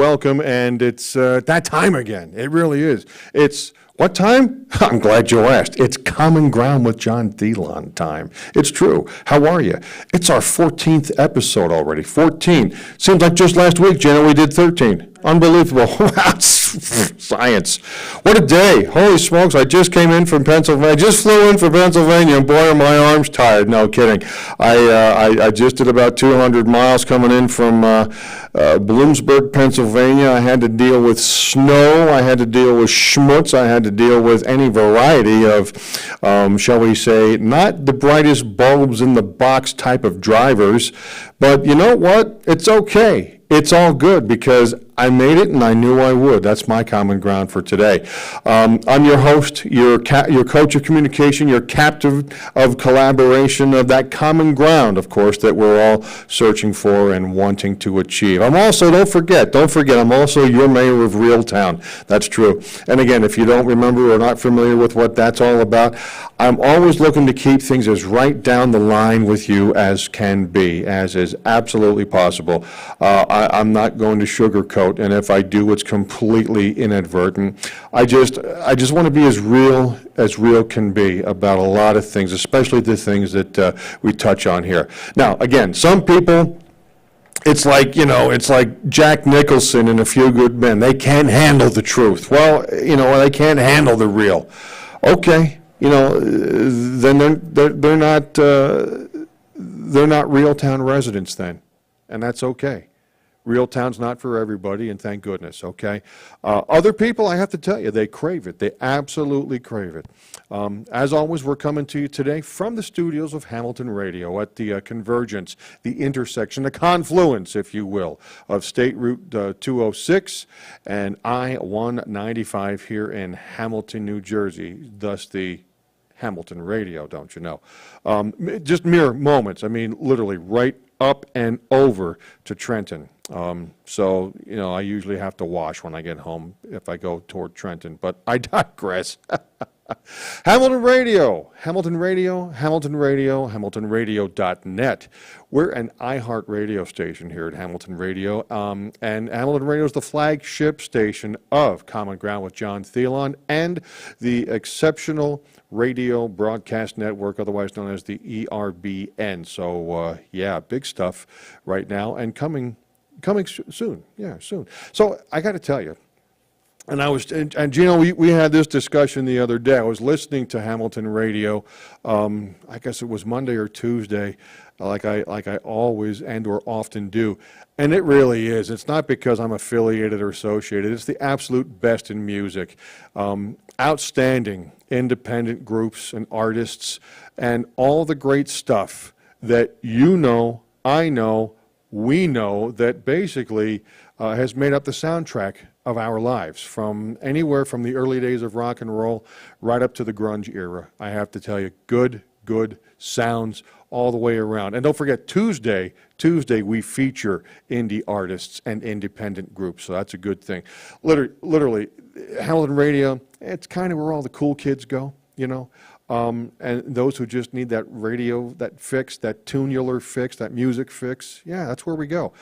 welcome, and it's that time again. It really is. It's what time? I'm glad you asked. It's Common Ground with John THEILLON time. It's true. How are you? It's our 14th episode already. 14. Seems like just last week, Jenna, we did 13. Unbelievable. Science. What a day. Holy smokes, I just came in from Pennsylvania. I just flew in from Pennsylvania, and boy, are my arms tired. No kidding. I just did about 200 miles coming in from Bloomsburg, Pennsylvania. I had to deal with snow. I had to deal with schmutz. I had to deal with any variety of, shall we say, not the brightest bulbs in the box type of drivers. But you know what? It's okay. It's all good because I made it and I knew I would. That's my common ground for today. I'm your host, your coach of communication, your captive of collaboration, of that common ground, of course, that we're all searching for and wanting to achieve. I'm also, don't forget, I'm also your mayor of Reeltown. That's true. And again, if you don't remember or not familiar with what that's all about, I'm always looking to keep things as right down the line with you as can be, as is absolutely possible. I'm not going to sugarcoat, and if I do, it's completely inadvertent. I just want to be as real can be about a lot of things, especially the things that we touch on here. Now, again, some people, it's like Jack Nicholson in A Few Good Men. They can't handle the truth. Well, they can't handle the real. Okay, then they're not Reeltown residents then, and that's okay. Reeltown's not for everybody, and thank goodness, okay? Other people, I have to tell you, they crave it. They absolutely crave it. As always, we're coming to you today from the studios of Hamilton Radio at the convergence, the intersection, the confluence, if you will, of State Route 206 and I-195 here in Hamilton, New Jersey, thus the Hamilton Radio, don't you know? Just mere moments, I mean, literally right up and over to Trenton. So, I usually have to wash when I get home if I go toward Trenton, but I digress. Hamilton Radio, HamiltonRadio.net. We're an iHeart radio station here at Hamilton Radio, and Hamilton Radio is the flagship station of Common Ground with John THEILLON and the exceptional radio broadcast network, otherwise known as the ERBN. So, big stuff right now and coming soon. Yeah, soon. So I got to tell you, and Gino, we had this discussion the other day. I was listening to Hamilton Radio. I guess it was Monday or Tuesday, like I always and or often do. And it really is. It's not because I'm affiliated or associated. It's the absolute best in music. Outstanding independent groups and artists, and all the great stuff that I know, we know, that basically has made up the soundtrack of our lives, from anywhere from the early days of rock and roll right up to the grunge era. I have to tell you, good sounds all the way around. And don't forget, Tuesday we feature indie artists and independent groups, so that's a good thing. Literally, Hamilton Radio, it's kind of where all the cool kids go, and those who just need that radio, that fix, that tunular fix, that music fix, that's where we go.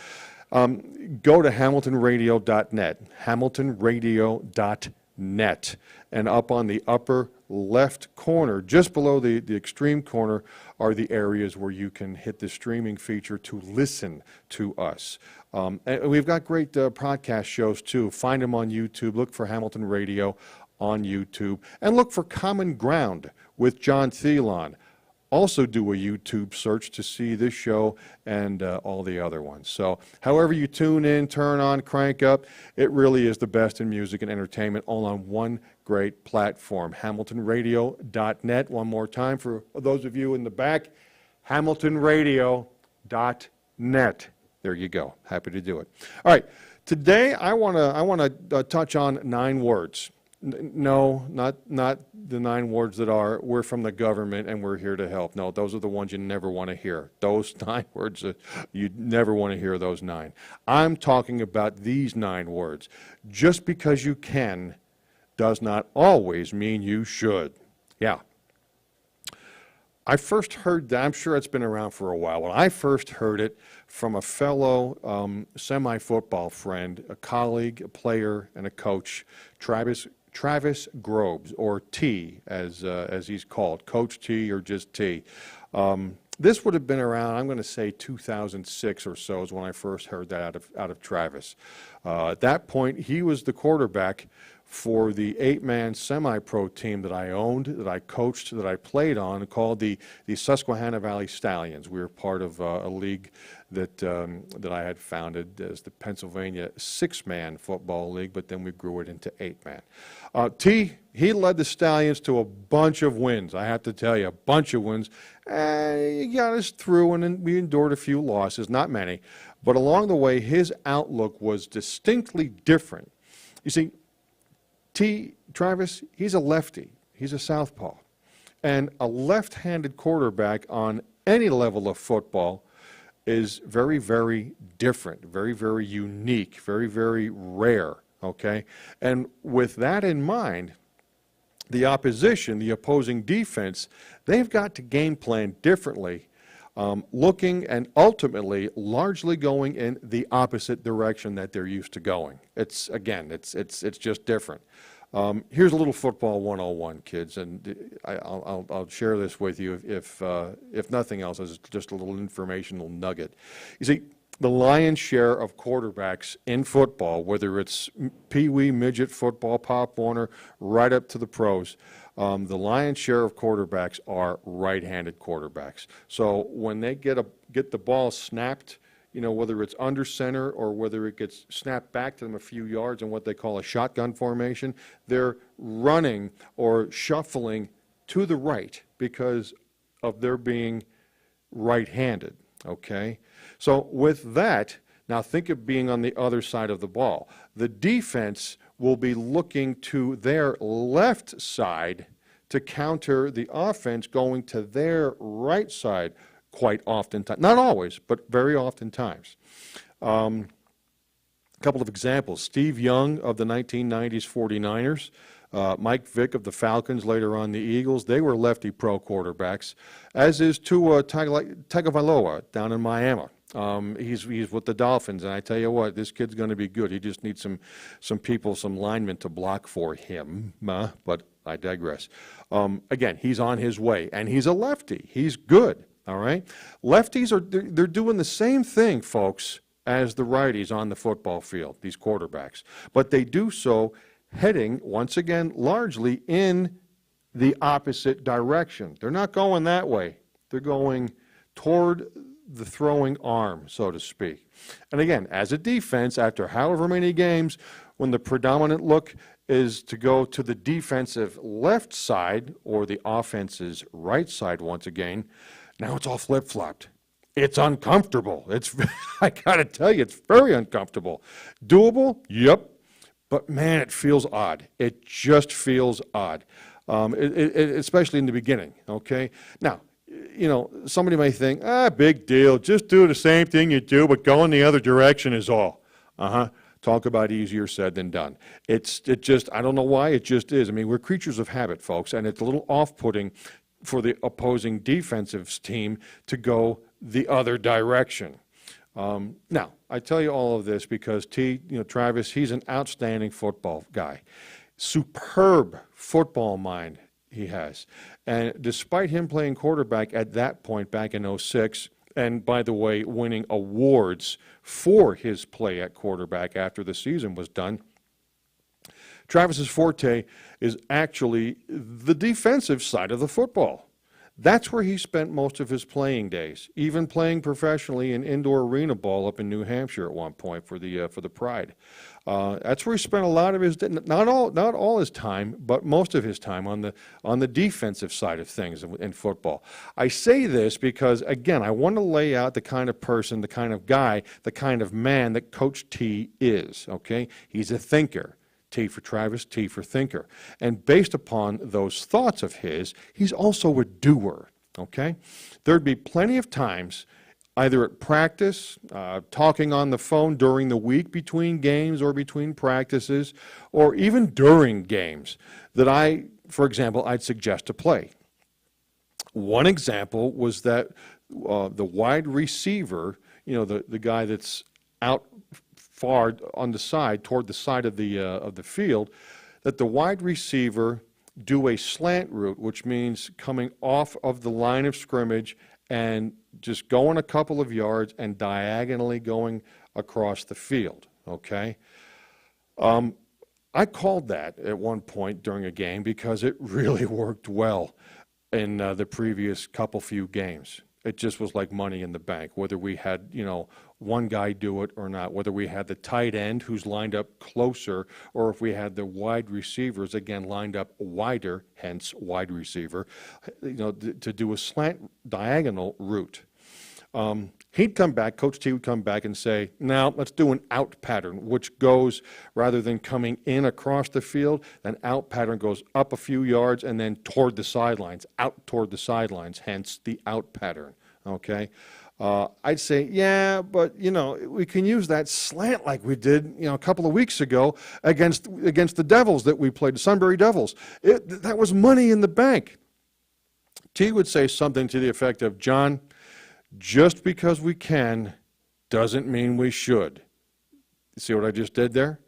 Go to HamiltonRadio.net, HamiltonRadio.net, and up on the upper left corner, just below the extreme corner, are the areas where you can hit the streaming feature to listen to us. And we've got great podcast shows too. Find them on YouTube. Look for Hamilton Radio on YouTube, and look for Common Ground with John THEILLON. Also do a YouTube search to see this show and all the other ones. So however you tune in, turn on, crank up, it really is the best in music and entertainment, all on one great platform. HamiltonRadio.net. One more time for those of you in the back, HamiltonRadio.net. There you go. Happy to do it. All right. Today I want to touch on 9 words. No, not the 9 words that are, we're from the government and we're here to help. No, those are the ones you never want to hear. Those 9 words, you never want to hear those 9. I'm talking about these 9 words. Just because you can does not always mean you should. Yeah. I first heard that, I'm sure it's been around for a while. When I first heard it from a fellow semi-football friend, a colleague, a player, and a coach, Travis Grobes, or T, as he's called, Coach T or just T. This would have been around, I'm going to say 2006 or so is when I first heard that out of Travis. At that point, he was the quarterback for the 8-man semi-pro team that I owned, that I coached, that I played on, called the Susquehanna Valley Stallions. We were part of a league that I had founded as the Pennsylvania 6-man football league, but then we grew it into 8-man. He led the Stallions to a bunch of wins. I have to tell you, a bunch of wins. He got us through, and then we endured a few losses, not many. But along the way, his outlook was distinctly different. You see, Travis, he's a lefty. He's a southpaw. And a left-handed quarterback on any level of football is very, very different, very, very unique, very, very rare, okay? And with that in mind, the opposition, the opposing defense, they've got to game plan differently, looking and ultimately largely going in the opposite direction that they're used to going. It's just different. Here's a little football 101, kids, and I'll share this with you if nothing else as just a little informational nugget. You see, the lion's share of quarterbacks in football, whether it's pee-wee, midget football, Pop Warner, right up to the pros, the lion's share of quarterbacks are right-handed quarterbacks. So when they get the ball snapped, you know, whether it's under center or whether it gets snapped back to them a few yards in what they call a shotgun formation, they're running or shuffling to the right because of their being right-handed, okay? So with that, now think of being on the other side of the ball. The defense will be looking to their left side to counter the offense going to their right side quite often. Not always, but very often times. A couple of examples. Steve Young of the 1990s 49ers, Mike Vick of the Falcons, later on the Eagles, they were lefty pro quarterbacks, as is Tua Tagovailoa down in Miami. He's with the Dolphins, and I tell you what, this kid's going to be good. He just needs some people, some linemen to block for him, but I digress. Again, he's on his way, and he's a lefty. He's good, all right? Lefties, they're doing the same thing, folks, as the righties on the football field, these quarterbacks. But they do so heading, once again, largely in the opposite direction. They're not going that way. They're going toward the throwing arm, so to speak. And again, as a defense, after however many games, when the predominant look is to go to the defensive left side or the offense's right side once again, now it's all flip-flopped. It's uncomfortable. I got to tell you, it's very uncomfortable. Doable? Yep. But, man, it feels odd. It just feels odd, especially in the beginning, okay? Now, you know, somebody may think, big deal. Just do the same thing you do, but go in the other direction is all. Talk about easier said than done. It just, I don't know why, it just is. I mean, we're creatures of habit, folks, and it's a little off-putting for the opposing defensive team to go the other direction. Now, I tell you all of this because Travis, he's an outstanding football guy. Superb football mind he has. And despite him playing quarterback at that point back in '06, and by the way, winning awards for his play at quarterback after the season was done, Travis's forte is actually the defensive side of the football. That's where he spent most of his playing days, even playing professionally in indoor arena ball up in New Hampshire at one point for the Pride. That's where he spent a lot of his, not all his time, but most of his time on the defensive side of things in football. I say this because, again, I want to lay out the kind of person, the kind of guy, the kind of man that Coach T is, okay? He's a thinker. T for Travis, T for thinker. And based upon those thoughts of his, he's also a doer, okay? There'd be plenty of times, either at practice, talking on the phone during the week between games or between practices, or even during games, that for example, I'd suggest a play. One example was that the wide receiver, the guy that's out far on the side, toward the side of the field, that the wide receiver do a slant route, which means coming off of the line of scrimmage and just going a couple of yards and diagonally going across the field, okay? I called that at one point during a game because it really worked well in the previous few games. It just was like money in the bank, whether we had, one guy do it or not, whether we had the tight end who's lined up closer, or if we had the wide receivers, again, lined up wider, hence wide receiver, to do a slant diagonal route. He'd come back, Coach T would come back and say, now let's do an out pattern, which goes, rather than coming in across the field, an out pattern goes up a few yards and then toward the sidelines, out toward the sidelines, hence the out pattern, okay? I'd say, yeah, but, we can use that slant like we did, a couple of weeks ago against the Devils that we played, the Sunbury Devils. That was money in the bank. T would say something to the effect of, John, just because we can doesn't mean we should. You see what I just did there?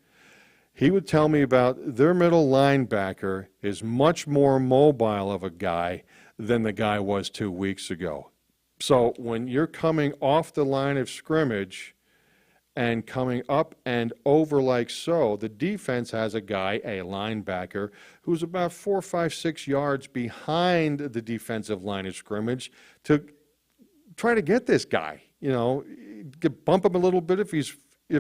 He would tell me about their middle linebacker is much more mobile of a guy than the guy was 2 weeks ago. So when you're coming off the line of scrimmage and coming up and over like so, the defense has a guy, a linebacker, who's about 4, 5, 6 yards behind the defensive line of scrimmage to try to get this guy, bump him a little bit if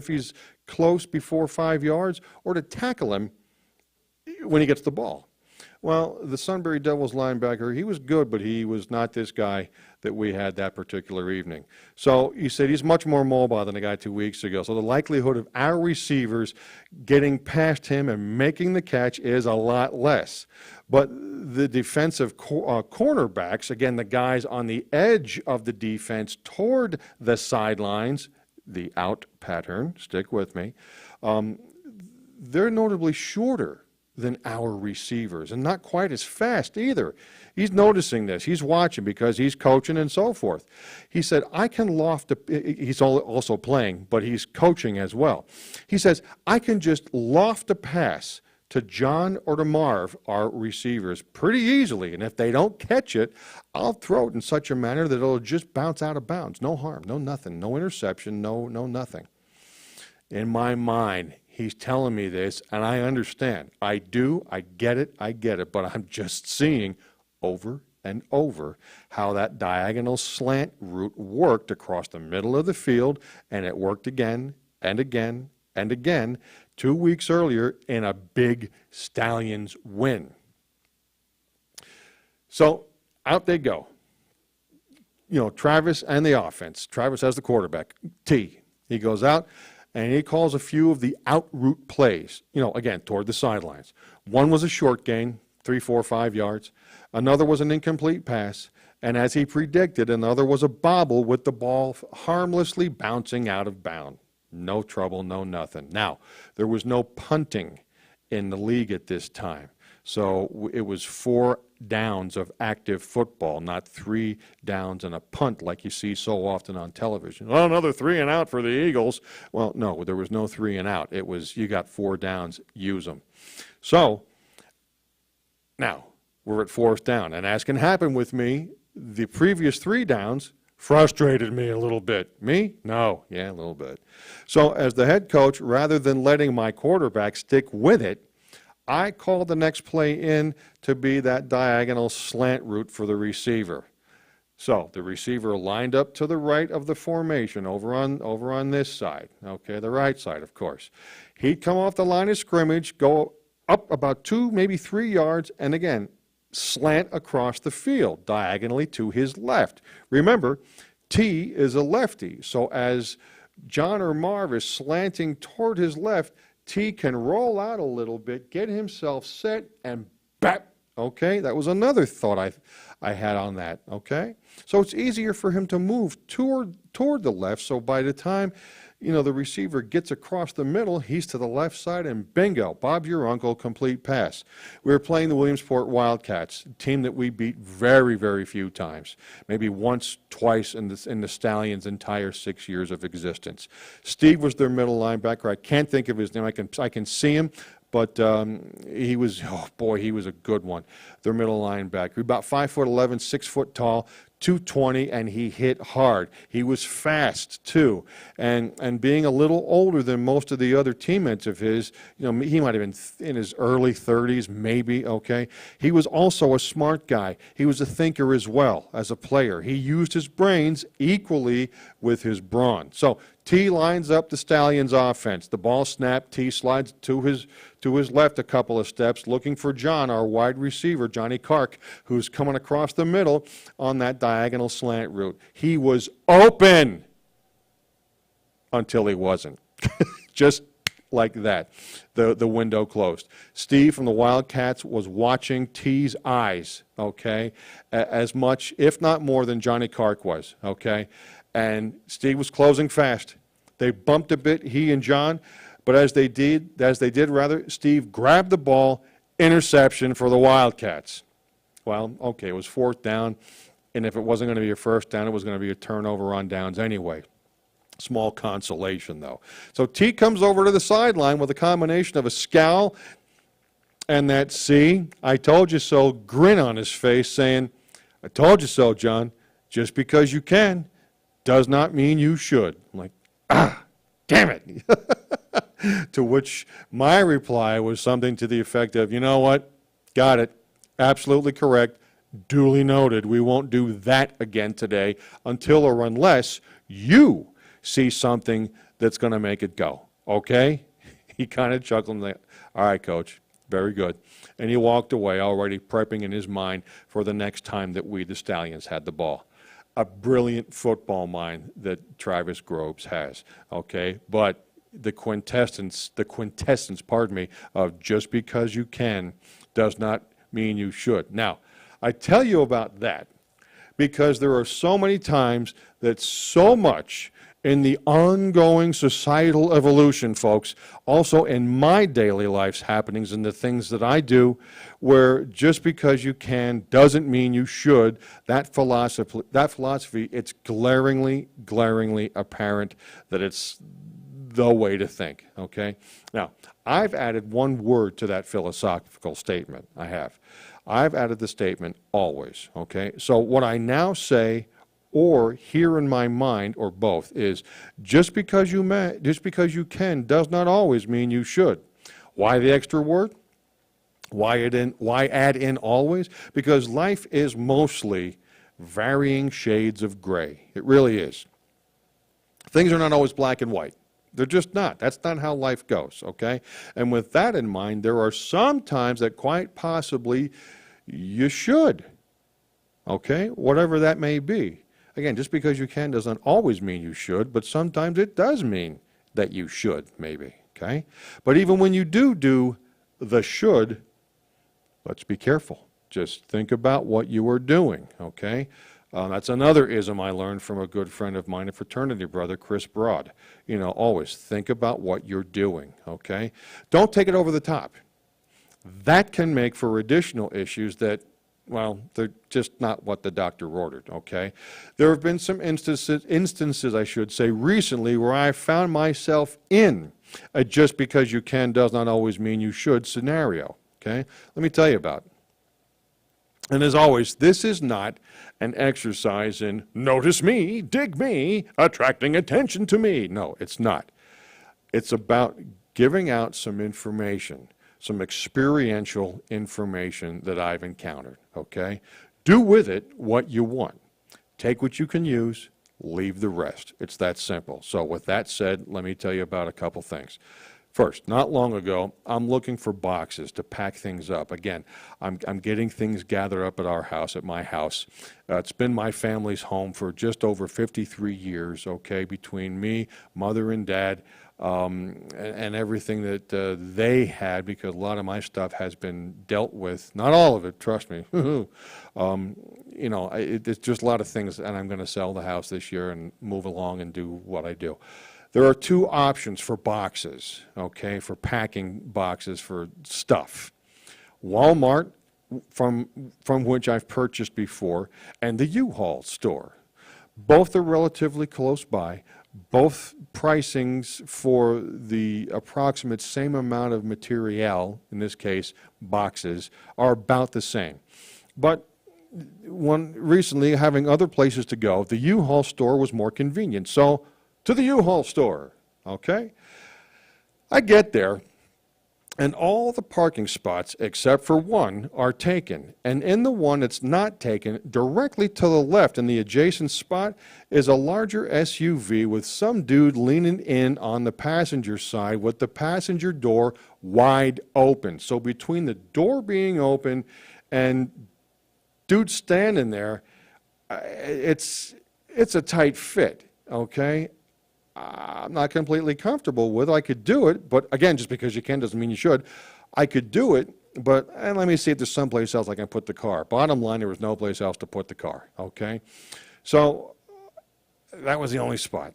he's close before 5 yards, or to tackle him when he gets the ball. Well, the Sunbury Devils linebacker, he was good, but he was not this guy that we had that particular evening. So he said he's much more mobile than the guy 2 weeks ago. So the likelihood of our receivers getting past him and making the catch is a lot less. But the defensive cornerbacks, again, the guys on the edge of the defense toward the sidelines, the out pattern, stick with me, they're notably shorter than our receivers, and not quite as fast either. He's noticing this. He's watching because he's coaching and so forth. He said, I can loft, he's also playing, but he's coaching as well. He says, I can just loft a pass to John or to Marv, our receivers, pretty easily, and if they don't catch it, I'll throw it in such a manner that it'll just bounce out of bounds. No harm, no nothing, no interception, no nothing. In my mind, he's telling me this, and I understand. I do, I get it, but I'm just seeing over and over how that diagonal slant route worked across the middle of the field, and it worked again and again and again 2 weeks earlier in a big Stallions win. So out they go. Travis and the offense. Travis has the quarterback, T. He goes out and he calls a few of the out route plays, again, toward the sidelines. One was a short gain, 3, 4, 5 yards. Another was an incomplete pass. And as he predicted, another was a bobble with the ball harmlessly bouncing out of bounds. No trouble, no nothing. Now, there was no punting in the league at this time. So it was 4 downs of active football, not 3 downs and a punt like you see so often on television. Well, another 3 and out for the Eagles. Well, no, there was no 3 and out. It was, you got 4 downs, use them. So now we're at 4th down. And as can happen with me, the previous 3 downs frustrated me a little bit. Me? No. Yeah, a little bit. So as the head coach, rather than letting my quarterback stick with it, I called the next play in to be that diagonal slant route for the receiver. So the receiver lined up to the right of the formation over on this side, okay, the right side, of course. He'd come off the line of scrimmage, go up about 2, maybe 3 yards, and again, slant across the field, diagonally to his left. Remember, T is a lefty, so as John or Marv is slanting toward his left, T can roll out a little bit, get himself set, and bap. Okay, that was another thought I had on that, okay? So it's easier for him to move toward the left, so by the time, the receiver gets across the middle, he's to the left side, and bingo, Bob's your uncle, complete pass. We were playing the Williamsport Wildcats, a team that we beat very, very few times, maybe once, twice in the Stallions' entire 6 years of existence. Steve was their middle linebacker. I can't think of his name. I can see him. But he was, oh boy, he was a good one. Their middle linebacker, about 5'11", 6 foot tall, 220, and he hit hard. He was fast too, and being a little older than most of the other teammates of his, he might have been in his early 30s, maybe. Okay, he was also a smart guy. He was a thinker as well as a player. He used his brains equally with his brawn. So T lines up the Stallions' offense. The ball snapped. T slides to his left a couple of steps, looking for John, our wide receiver, Johnny Kark, who's coming across the middle on that diagonal slant route. He was open until he wasn't. Just like that. The window closed. Steve from the Wildcats was watching T's eyes, okay, as much, if not more, than Johnny Kark was, okay? And Steve was closing fast. They bumped a bit, he and John, but as they did, Steve grabbed the ball, interception for the Wildcats. Well, okay, it was 4th down, and if it wasn't going to be a first down, it was going to be a turnover on downs anyway. Small consolation, though. So T comes over to the sideline with a combination of a scowl and that "see, I told you so" grin on his face, saying, "I told you so, John. Just because you can does not mean you should." I'm like, damn it. To which my reply was something to the effect of, "You know what? Got it. Absolutely correct. Duly noted. We won't do that again today until or unless you see something that's going to make it go. Okay?" He kind of chuckled and like, "All right, Coach. Very good." And he walked away, already prepping in his mind for the next time that we, the Stallions, had the ball. A brilliant football mind that Travis Groves has, okay? But the quintessence, of just because you can does not mean you should. Now, I tell you about that because there are so many times that so much in the ongoing societal evolution, folks, also in my daily life's happenings and the things that I do, where just because you can doesn't mean you should, that philosophy, it's glaringly apparent that it's the way to think, okay? Now, I've added one word to that philosophical statement. I've added the statement "always," okay? So what I now say or hear in my mind, or both, is just because you can does not always mean you should. Why the extra word? Why add in always? Because life is mostly varying shades of gray. It really is. Things are not always black and white. They're just not. That's not how life goes, okay? And with that in mind, there are some times that quite possibly you should, okay? Whatever that may be. Again, just because you can doesn't always mean you should, but sometimes it does mean that you should, maybe, okay? But even when you do the should, let's be careful. Just think about what you are doing, okay? That's another ism I learned from a good friend of mine, a fraternity brother, Chris Broad. Always think about what you're doing, okay? Don't take it over the top. That can make for additional issues that, well, they're just not what the doctor ordered, okay? There have been some instances, I should say, recently where I found myself in a just because you can does not always mean you should scenario, okay? Let me tell you about it. And as always, this is not an exercise in notice me, dig me, attracting attention to me. No, it's not. It's about giving out some information, some experiential information that I've encountered, okay? Do with it what you want. Take what you can use, leave the rest. It's that simple. So with that said, let me tell you about a couple things. First, not long ago, I'm looking for boxes to pack things up. Again, I'm getting things gathered up at our house, at my house. It's been my family's home for just over 53 years, okay, between me, mother and dad, and everything that they had, because a lot of my stuff has been dealt with. Not all of it, trust me. It's just a lot of things, and I'm going to sell the house this year and move along and do what I do. There are two options for boxes, okay, for packing boxes for stuff. Walmart, from which I've purchased before, and the U-Haul store. Both are relatively close by. Both pricings for the approximate same amount of material, in this case boxes, are about the same. But recently, having other places to go, the U-Haul store was more convenient. So, to the U-Haul store, okay? I get there, and all the parking spots, except for one, are taken. And in the one that's not taken, directly to the left in the adjacent spot, is a larger SUV with some dude leaning in on the passenger side with the passenger door wide open. So between the door being open and dude standing there, it's a tight fit, okay? I'm not completely comfortable with it. I could do it, but again, just because you can doesn't mean you should. I could do it, but and let me see if there's someplace else I can put the car. Bottom line, there was no place else to put the car, okay? So that was the only spot.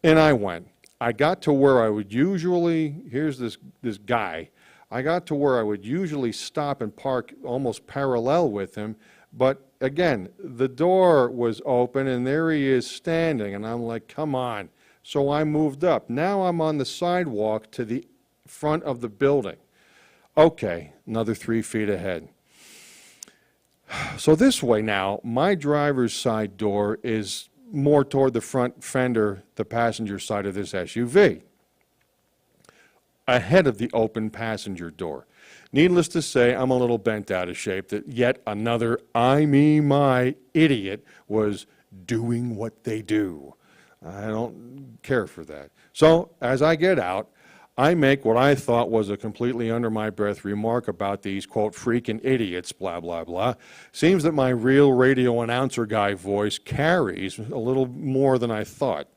And I went. I got to where I would usually, here's this guy, I got to where I would usually stop and park almost parallel with him, but again, the door was open and there he is standing, and I'm like, come on. So I moved up. Now I'm on the sidewalk to the front of the building. Okay, another 3 feet ahead. So this way now, my driver's side door is more toward the front fender, the passenger side of this SUV, ahead of the open passenger door. Needless to say, I'm a little bent out of shape that yet another my idiot was doing what they do. I don't care for that. So as I get out, I make what I thought was a completely under my breath remark about these, quote, freaking idiots, blah, blah, blah. Seems that my real radio announcer guy voice carries a little more than I thought.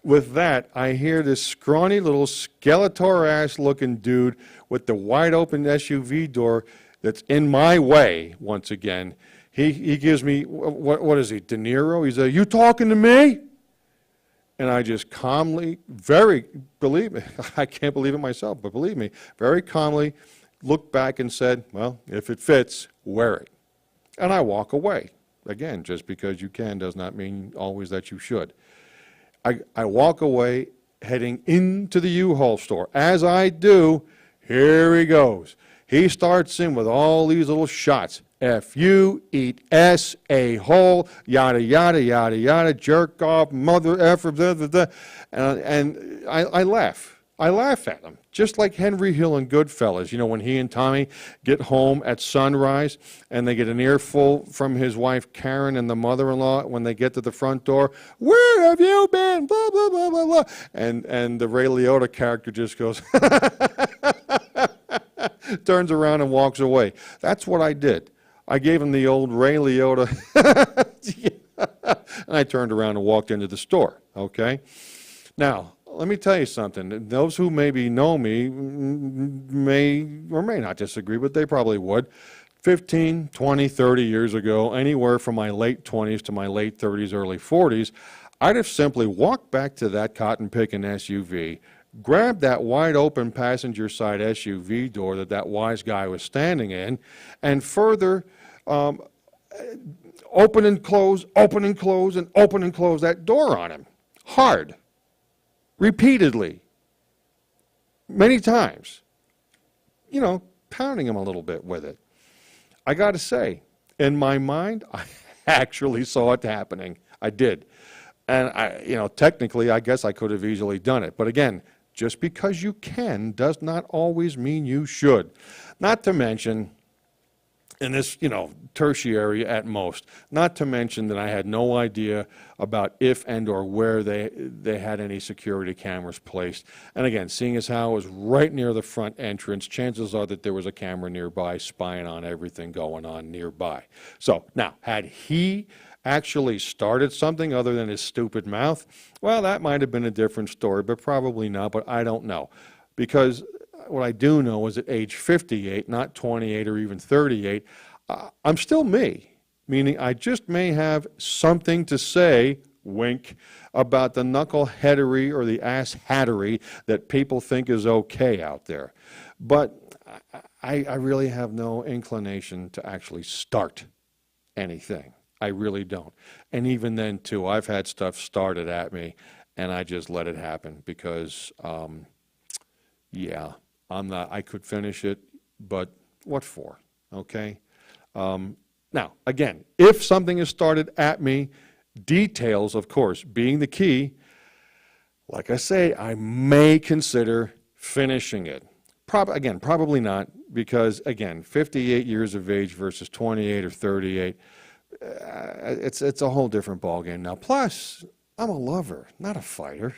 With that, I hear this scrawny little Skeletor-ass looking dude with the wide open SUV door that's in my way once again. He gives me, what is he, De Niro? He's like, you talking to me? And I just calmly, believe me, I can't believe it myself, but believe me, very calmly looked back and said, well, if it fits, wear it. And I walk away. Again, just because you can does not mean always that you should. I walk away heading into the U-Haul store. As I do, here he goes. He starts in with all these little shots. F-U, eat S, a-hole, yada, yada, yada, yada, jerk off, mother effer, blah, blah, blah. And I laugh. I laugh at him, just like Henry Hill in Goodfellas. You know, when he and Tommy get home at sunrise and they get an earful from his wife Karen and the mother-in-law when they get to the front door, where have you been, blah, blah, blah, blah, blah. And the Ray Liotta character just goes, turns around and walks away. That's what I did. I gave him the old Ray Liotta, and I turned around and walked into the store, okay? Now, let me tell you something. Those who maybe know me may or may not disagree, but they probably would. 15, 20, 30 years ago, anywhere from my late 20s to my late 30s, early 40s, I'd have simply walked back to that cotton-picking SUV, grabbed that wide-open passenger side SUV door that wise guy was standing in, and further open and close, open and close, and open and close that door on him. Hard. Repeatedly. Many times. You know, pounding him a little bit with it. I got to say, in my mind, I actually saw it happening. I did. And, technically, I guess I could have easily done it. But again, just because you can does not always mean you should. Not to mention, in this, tertiary at most, not to mention that I had no idea about if and or where they had any security cameras placed. And again, seeing as how it was right near the front entrance, chances are that there was a camera nearby spying on everything going on nearby. So now, had he actually started something other than his stupid mouth, well, that might have been a different story, but probably not, but I don't know. Because what I do know is at age 58, not 28 or even 38, I'm still me, meaning I just may have something to say wink, about the knuckleheadery or the ass-hattery that people think is okay out there. But I really have no inclination to actually start anything. I really don't. And even then, too, I've had stuff started at me, and I just let it happen because, yeah, I could finish it, but what for, okay? Now, again, if something is started at me, details, of course, being the key, like I say, I may consider finishing it. Again, probably not, because, again, 58 years of age versus 28 or 38, it's a whole different ballgame now. Plus, I'm a lover, not a fighter,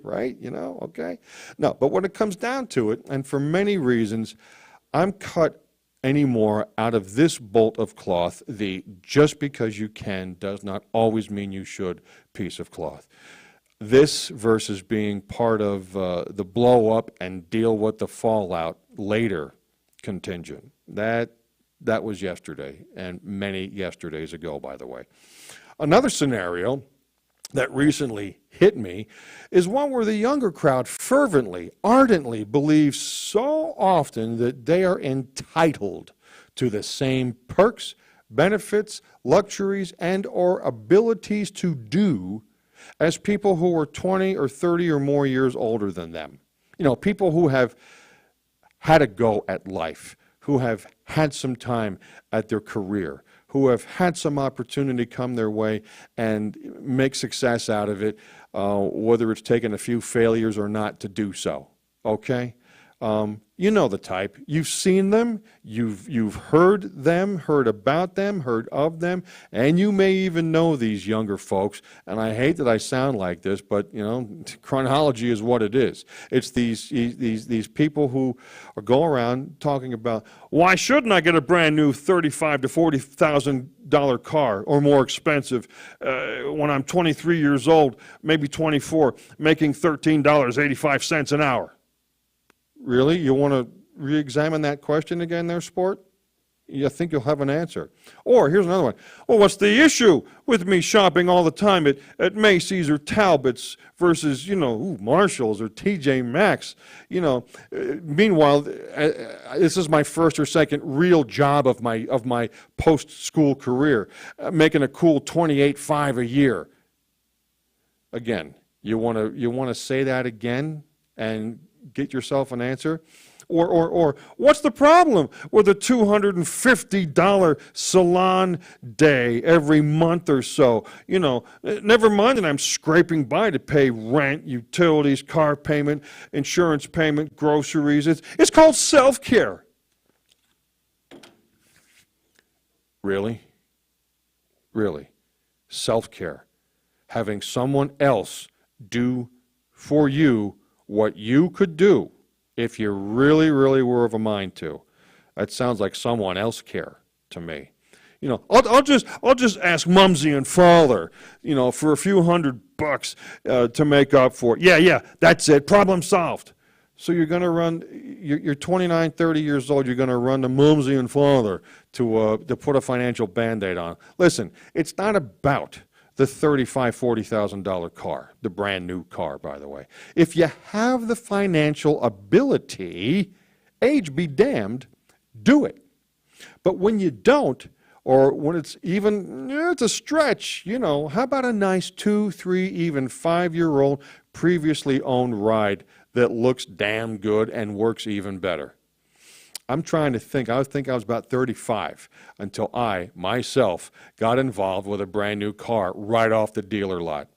right? You know, okay? No, but when it comes down to it, and for many reasons, I'm cut anymore out of this bolt of cloth, the just because you can does not always mean you should piece of cloth. This versus being part of the blow up and deal with the fallout later contingent. That was yesterday, and many yesterdays ago, by the way. Another scenario that recently hit me is one where the younger crowd fervently, ardently believes so often that they are entitled to the same perks, benefits, luxuries, and or abilities to do as people who are 20 or 30 or more years older than them. You know, people who have had a go at life, who have had some time at their career, who have had some opportunity come their way and make success out of it, whether it's taken a few failures or not to do so, okay? You know the type. You've seen them, you've heard them, heard about them, heard of them, and you may even know these younger folks. And I hate that I sound like this, but you know, chronology is what it is. It's these people who go around talking about, why shouldn't I get a brand new $35,000 to $40,000 car or more expensive when I'm 23 years old, maybe 24, making $13.85 an hour? Really? You want to re-examine that question again there, sport? You think you'll have an answer. Or here's another one. Well, what's the issue with me shopping all the time at Macy's or Talbot's versus, you know, Marshall's or TJ Maxx? You know, meanwhile, this is my first or second real job of my post-school career, making a cool $28,500 a year. Again, you want to say that again and get yourself an answer? Or what's the problem with a $250 salon day every month or so? You know, never mind that I'm scraping by to pay rent, utilities, car payment, insurance payment, groceries. It's called self-care. Really? Really? Self-care. Having someone else do for you what you could do if you really, really were of a mind to. That sounds like someone else care to me. You know, I'll just ask Mumsy and Father, you know, for a few $100 to make up for it. Yeah, that's it. Problem solved. So you're going to run, you're 29, 30 years old, you're going to run to Mumsy and Father to put a financial Band-Aid on. Listen, it's not about the $35,000, $40,000 car, the brand new car, by the way. If you have the financial ability, age be damned, do it. But when you don't, or when it's even, it's a stretch, you know, how about a nice 2, 3, even 5-year-old previously owned ride that looks damn good and works even better? I'm trying to think. I was about 35 until I, myself, got involved with a brand new car right off the dealer lot.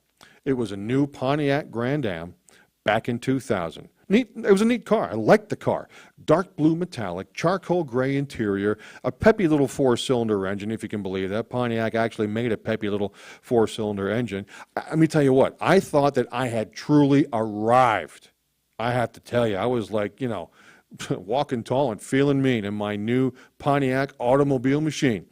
It was a new Pontiac Grand Am back in 2000. It was a neat car. I liked the car. Dark blue metallic, charcoal gray interior, a peppy little 4-cylinder engine, if you can believe that. Pontiac actually made a peppy little 4-cylinder engine. Let me tell you what, I thought that I had truly arrived. I have to tell you, I was like, you know, walking tall and feeling mean in my new Pontiac automobile machine.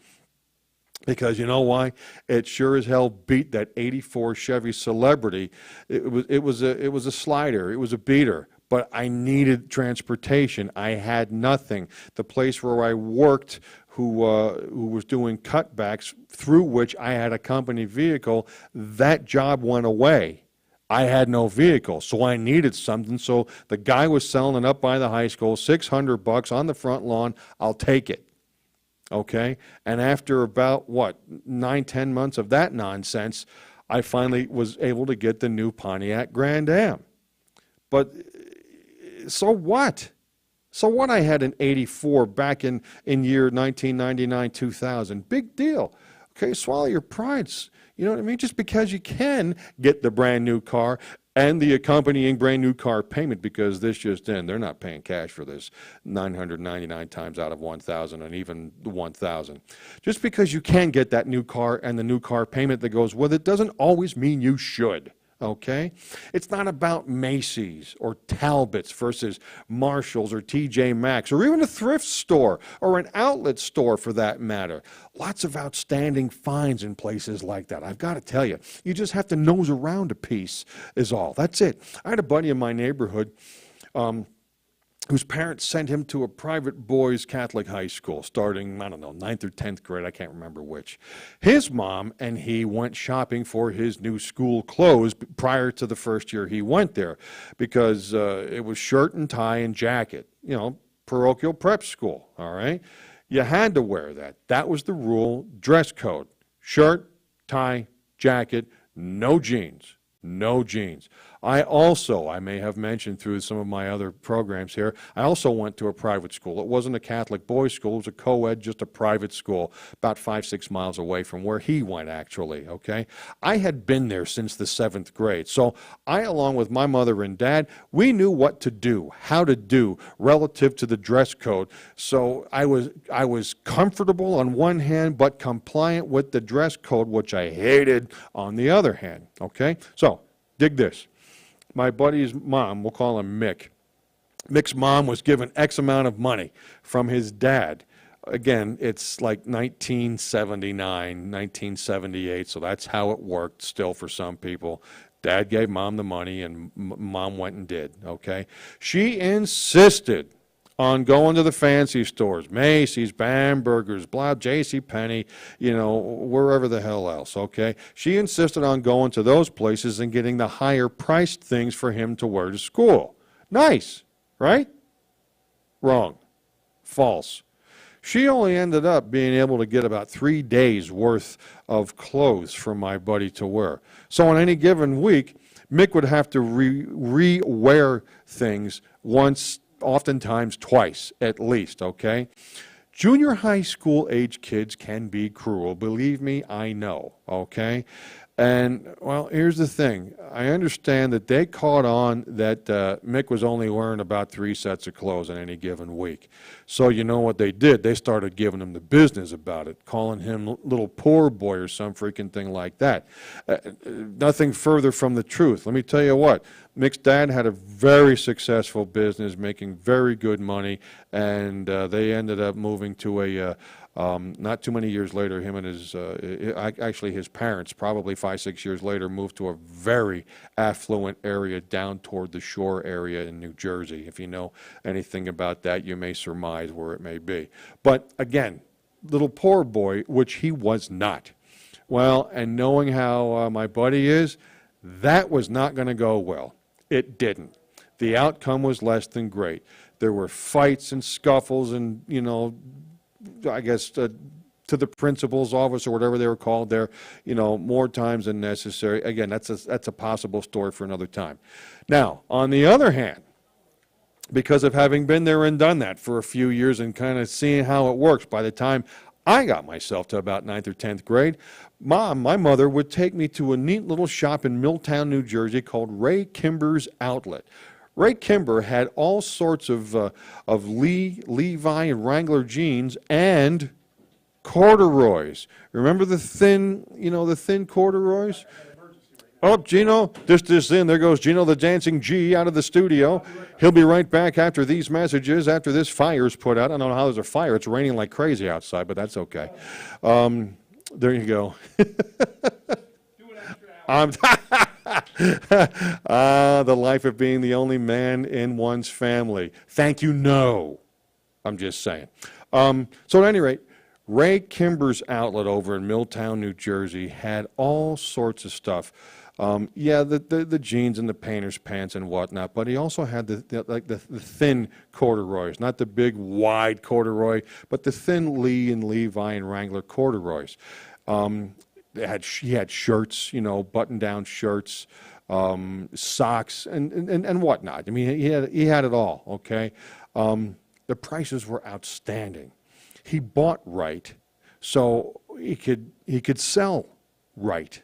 Because you know why? It sure as hell beat that '84 Chevy Celebrity. It was a slider. It was a beater. But I needed transportation. I had nothing. The place where I worked, who was doing cutbacks through which I had a company vehicle. That job went away. I had no vehicle, so I needed something. So the guy was selling it up by the high school, $600 on the front lawn. I'll take it. Okay? And after about, 9-10 months of that nonsense, I finally was able to get the new Pontiac Grand Am. But so what? So what? I had an 84 back in year 1999, 2000. Big deal. Okay, swallow your prides. You know what I mean? Just because you can get the brand new car and the accompanying brand new car payment, because this just in, they're not paying cash for this 999 times out of 1,000 and even 1,000. Just because you can get that new car and the new car payment that goes with it doesn't always mean you should. Okay? It's not about Macy's or Talbot's versus Marshall's or TJ Maxx or even a thrift store or an outlet store for that matter. Lots of outstanding finds in places like that. I've got to tell you, you just have to nose around a piece is all. That's it. I had a buddy in my neighborhood whose parents sent him to a private boys' Catholic high school starting, I don't know, 9th or 10th grade, I can't remember which. His mom and he went shopping for his new school clothes prior to the first year he went there because it was shirt and tie and jacket, parochial prep school, all right? You had to wear that. That was the rule, dress code. Shirt, tie, jacket, no jeans. No jeans. I may have mentioned through some of my other programs here, I also went to a private school. It wasn't a Catholic boys' school. It was a co-ed, just a private school, about 5-6 miles away from where he went, actually, okay? I had been there since the 7th grade. So I, along with my mother and dad, we knew what to do, how to do relative to the dress code. So I was comfortable on one hand, but compliant with the dress code, which I hated on the other hand, okay? So dig this. My buddy's mom, we'll call him Mick. Mick's mom was given X amount of money from his dad. Again, it's like 1979, 1978, so that's how it worked still for some people. Dad gave mom the money, and mom went and did, okay? She insisted on going to the fancy stores, Macy's, Bamberger's, JCPenney, wherever the hell else, okay? She insisted on going to those places and getting the higher priced things for him to wear to school. Nice, right? Wrong. False. She only ended up being able to get about 3 days worth of clothes for my buddy to wear. So on any given week, Mick would have to re-wear things once, oftentimes twice at least, okay? Junior high school age kids can be cruel. Believe me, I know, okay? And, well, here's the thing. I understand that they caught on that Mick was only wearing about 3 sets of clothes in any given week. So you know what they did? They started giving him the business about it, calling him little poor boy or some freaking thing like that. Nothing further from the truth. Let me tell you what. Mick's dad had a very successful business, making very good money, and they ended up moving to a not too many years later, him and his parents, probably 5-6 years later, moved to a very affluent area down toward the shore area in New Jersey. If you know anything about that, you may surmise where it may be. But again, little poor boy, which he was not. Well, and knowing how my buddy is, that was not going to go well. It didn't. The outcome was less than great. There were fights and scuffles and, I guess to the principal's office or whatever they were called there, more times than necessary. Again, that's a possible story for another time. Now, on the other hand, because of having been there and done that for a few years and kind of seeing how it works, by the time I got myself to about 9th or 10th grade, my mother would take me to a neat little shop in Milltown, New Jersey called Ray Kimber's Outlet. Ray Kimber had all sorts of Levi and Wrangler jeans and corduroys. Remember the thin, the thin corduroys? Oh, Gino, this in. There goes Gino the Dancing G out of the studio. He'll be right back after these messages, after this fire's put out. I don't know how there's a fire. It's raining like crazy outside, but that's okay. There you go. The life of being the only man in one's family. Thank you, no. I'm just saying. So at any rate, Ray Kimber's outlet over in Milltown, New Jersey had all sorts of stuff. Yeah, the jeans and the painter's pants and whatnot, but he also had the thin corduroys, not the big wide corduroy, but the thin Lee and Levi and Wrangler corduroys. He had shirts, you know, button-down shirts, socks, and whatnot. I mean, he had it all. Okay, the prices were outstanding. He bought right, so he could sell right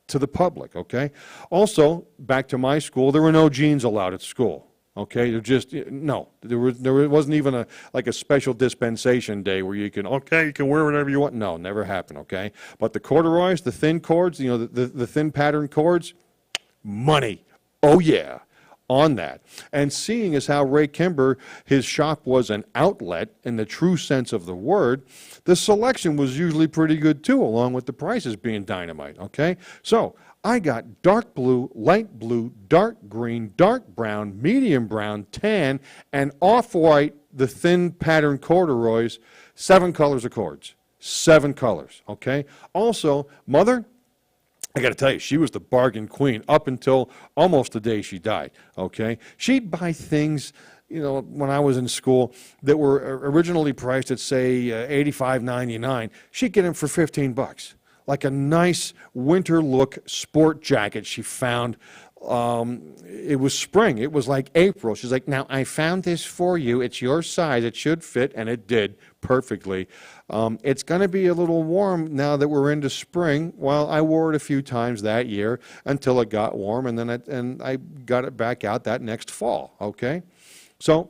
to the public, okay? Also, back to my school, there were no jeans allowed at school, okay? No, there wasn't even a special dispensation day where you can wear whatever you want. No, never happened, okay? But the corduroys, the thin cords, you know, the thin pattern cords, money, oh yeah, on that. And seeing as how Ray Kimber, his shop was an outlet in the true sense of the word, the selection was usually pretty good too, along with the prices being dynamite, okay? So I got dark blue, light blue, dark green, dark brown, medium brown, tan, and off-white, the thin pattern corduroys, 7 colors of cords, 7 colors, okay? Also, Mother, I got to tell you, she was the bargain queen up until almost the day she died, okay? She'd buy things, you know, when I was in school that were originally priced at, say, $85.99. She'd get them for $15, like a nice winter look sport jacket she found. It was spring. It was like April. She's like, now, I found this for you. It's your size. It should fit, and it did perfectly. It's going to be a little warm now that we're into spring. Well, I wore it a few times that year until it got warm, and then I got it back out that next fall, okay? So,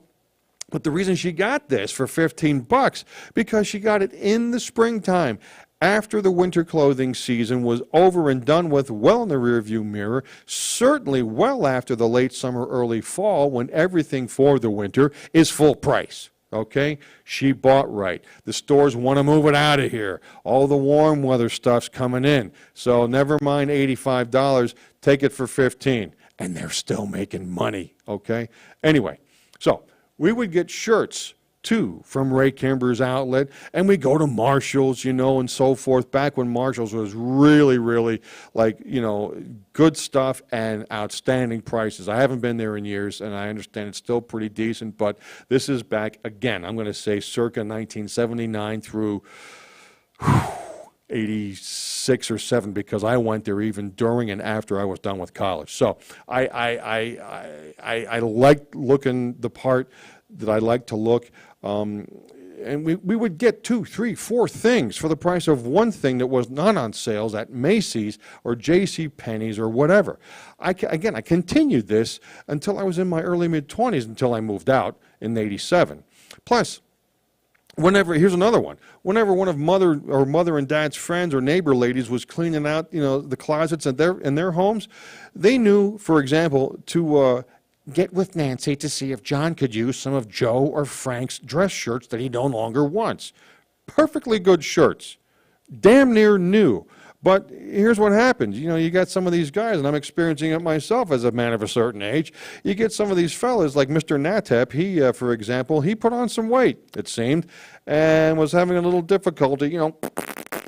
but the reason she got this for $15, because she got it in the springtime, after the winter clothing season was over and done with, well in the rearview mirror, certainly well after the late summer, early fall, when everything for the winter is full price. Okay? She bought right. The stores want to move it out of here. All the warm weather stuff's coming in. So never mind $85, take it for $15. And they're still making money. Okay? Anyway, so we would get shirts too from Ray Kimber's outlet, and we go to Marshall's, you know, and so forth, back when Marshall's was really, really, like, you know, good stuff and outstanding prices. I haven't been there in years, and I understand it's still pretty decent, but this is back, again, I'm going to say circa 1979 through 86 or 7, because I went there even during and after I was done with college. So I liked looking the part that I like to look. And we would get 2, 3, 4 things for the price of one thing that was not on sales at Macy's or J.C. Penney's or whatever. I continued this until I was in my early mid-20s, until I moved out in '87. Plus, here's another one. Whenever one of mother and dad's friends or neighbor ladies was cleaning out, you know, the closets in their homes, they knew, for example, to get with Nancy to see if John could use some of Joe or Frank's dress shirts that he no longer wants. Perfectly good shirts. Damn near new. But here's what happens. You know, you got some of these guys, and I'm experiencing it myself as a man of a certain age. You get some of these fellas, like Mr. Natep. He, for example, he put on some weight, it seemed, and was having a little difficulty, you know,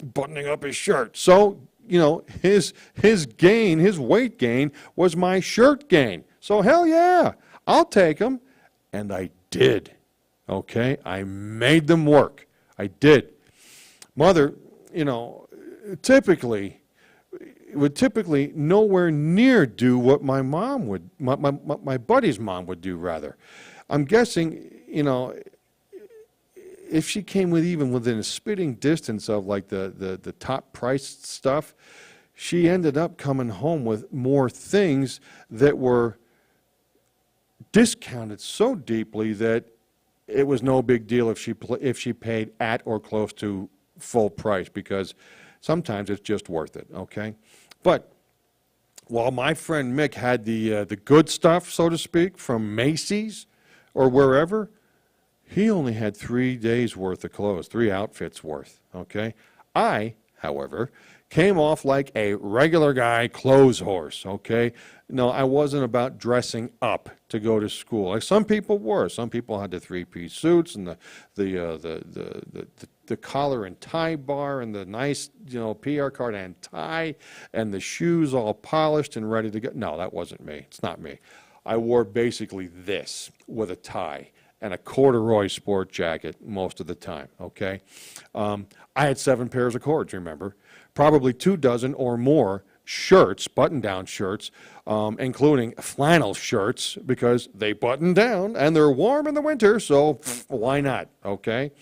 buttoning up his shirt. So, you know, his gain, his weight gain, was my shirt gain. So hell yeah, I'll take them. And I did, okay? I made them work. I did. Mother, you know, would typically nowhere near do what my mom would, my buddy's mom would do, rather. I'm guessing, you know, if she came within a spitting distance of like the top priced stuff, she ended up coming home with more things that were discounted so deeply that it was no big deal if she paid at or close to full price, because sometimes it's just worth it, okay? But while my friend Mick had the good stuff, so to speak, from Macy's or wherever, he only had 3 days worth of clothes, 3 outfits worth, okay? I however, came off like a regular guy clothes horse, okay? No, I wasn't about dressing up to go to school. Like some people were. Some people had the three-piece suits and the collar and tie bar and the nice, PR card and tie and the shoes all polished and ready to go. No, that wasn't me. It's not me. I wore basically this with a tie and a corduroy sport jacket most of the time, okay? I had 7 pairs of cords, remember? Probably 24 or more shirts, button-down shirts, including flannel shirts because they button down and they're warm in the winter, so why not, okay?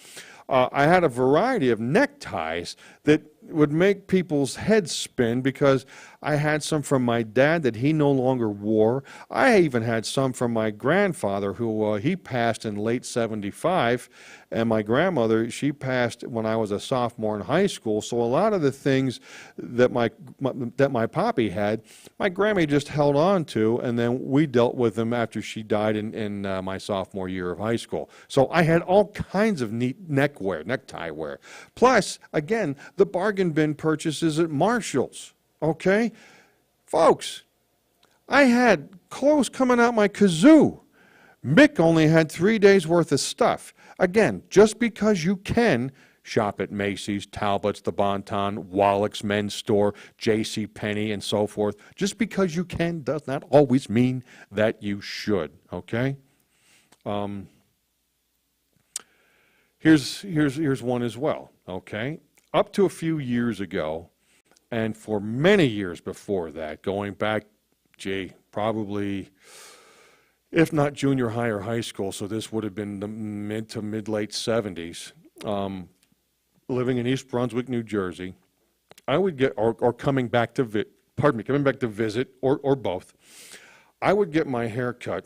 I had a variety of neckties that would make people's heads spin because I had some from my dad that he no longer wore. I even had some from my grandfather who he passed in late 75, and my grandmother, she passed when I was a sophomore in high school. So a lot of the things that my poppy had, my grandma just held on to, and then we dealt with them after she died in my sophomore year of high school. So I had all kinds of neat necktie wear. Plus, again, the bargain bin purchases at Marshall's. Okay? Folks, I had clothes coming out my kazoo. Mick only had 3 days worth of stuff. Again, just because you can shop at Macy's, Talbot's, The Bon-Ton, Wallach's Men's Store, J.C. Penney, and so forth, just because you can does not always mean that you should, okay? Here's one as well, okay? Up to a few years ago, and for many years before that, going back, probably, if not junior high or high school, so this would have been the mid to mid-late 70s, living in East Brunswick, New Jersey, I would get, or coming back to visit, or both, I would get my hair cut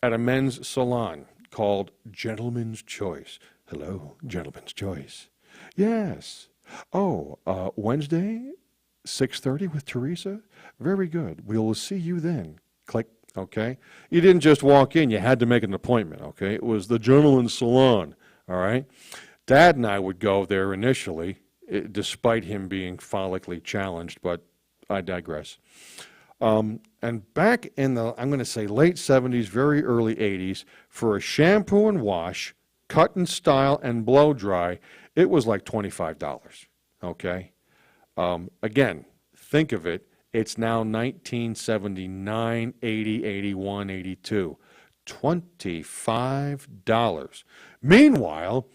at a men's salon called Gentleman's Choice. Hello, Gentleman's Choice. Yes. Oh, Wednesday, 6:30 with Teresa? Very good. We will see you then. Click. Okay? You didn't just walk in. You had to make an appointment. Okay? It was the Gentleman's Salon. All right? Dad and I would go there initially, despite him being follically challenged, but I digress. And back in the, I'm going to say late 70s, very early 80s, for a shampoo and wash, cut and style, and blow dry, it was like $25. Okay? Again, think of it. It's now 1979, 80, 81, 82. $25. Meanwhile,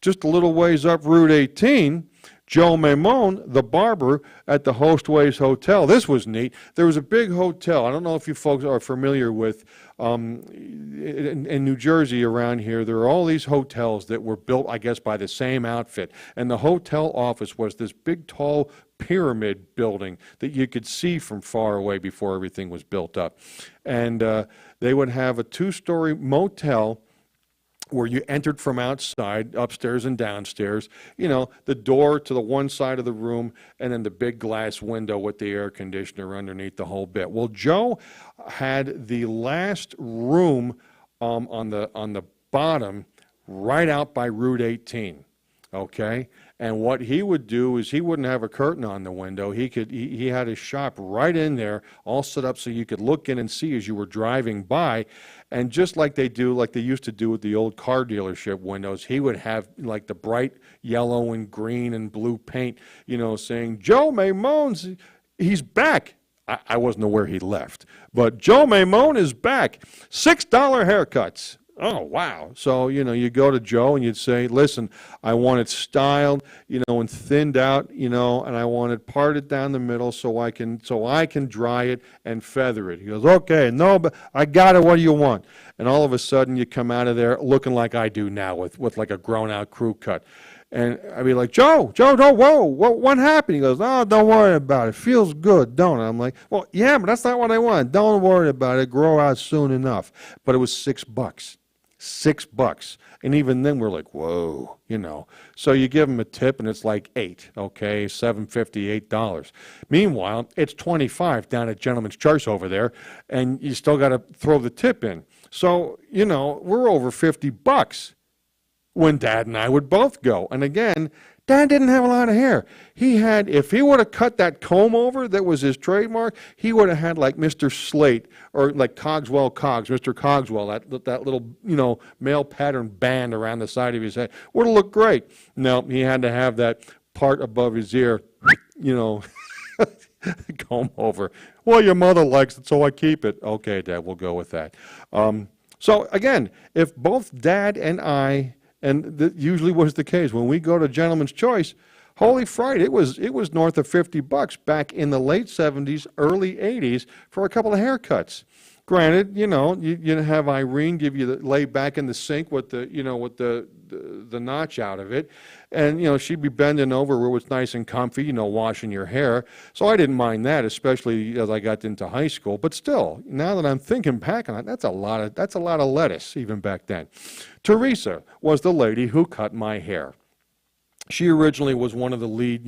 just a little ways up Route 18, Joe Maimone, the barber at the Hostways Hotel. This was neat. There was a big hotel. I don't know if you folks are familiar with, in New Jersey around here, there are all these hotels that were built, I guess, by the same outfit. And the hotel office was this big, tall pyramid building that you could see from far away before everything was built up. And they would have a 2-story motel where you entered from outside, upstairs and downstairs, you know, the door to the one side of the room, and then the big glass window with the air conditioner underneath the whole bit. Well, Joe had the last room on the bottom right out by Route 18, okay? And what he would do is he wouldn't have a curtain on the window. He had his shop right in there, all set up so you could look in and see as you were driving by. And just like they used to do with the old car dealership windows, he would have like the bright yellow and green and blue paint, you know, saying, Joe Maimone's, he's back. I wasn't aware he left. But Joe Maimone is back. $6 haircuts. Oh, wow. So, you know, you go to Joe and you'd say, listen, I want it styled, you know, and thinned out, you know, and I want it parted down the middle so I can dry it and feather it. He goes, okay, no, but I got it. What do you want? And all of a sudden you come out of there looking like I do now with like a grown-out crew cut. And I'd be like, Joe, whoa, what happened? He goes, oh, don't worry about it. Feels good, don't it? I'm like, well, yeah, but that's not what I want. Don't worry about it. Grow out soon enough. But it was $6. $6. And even then we're like, whoa, you know. So you give them a tip and it's like $8, okay, $7.50, $8. Meanwhile, it's $25 down at Gentleman's Choice over there, and you still got to throw the tip in. So, you know, we're over $50 when Dad and I would both go. And again, Dad didn't have a lot of hair. He had, if he would have cut that comb over that was his trademark, he would have had like Mr. Slate or like Cogswell Cogs, Mr. Cogswell, that little, male pattern band around the side of his head. Would have looked great. No, he had to have that part above his ear, comb over. Well, your mother likes it, so I keep it. Okay, Dad, we'll go with that. So again, if both Dad and I, and that usually was the case, when we go to Gentleman's Choice, holy fright, it was north of $50 back in the late 70s, early 80s for a couple of haircuts. Granted, you have Irene give you lay back in the sink with the notch out of it, and she'd be bending over where it was nice and comfy, washing your hair. So I didn't mind that, especially as I got into high school. But still, now that I'm thinking back on it, that's a lot of lettuce even back then. Teresa was the lady who cut my hair. She originally was one of the lead,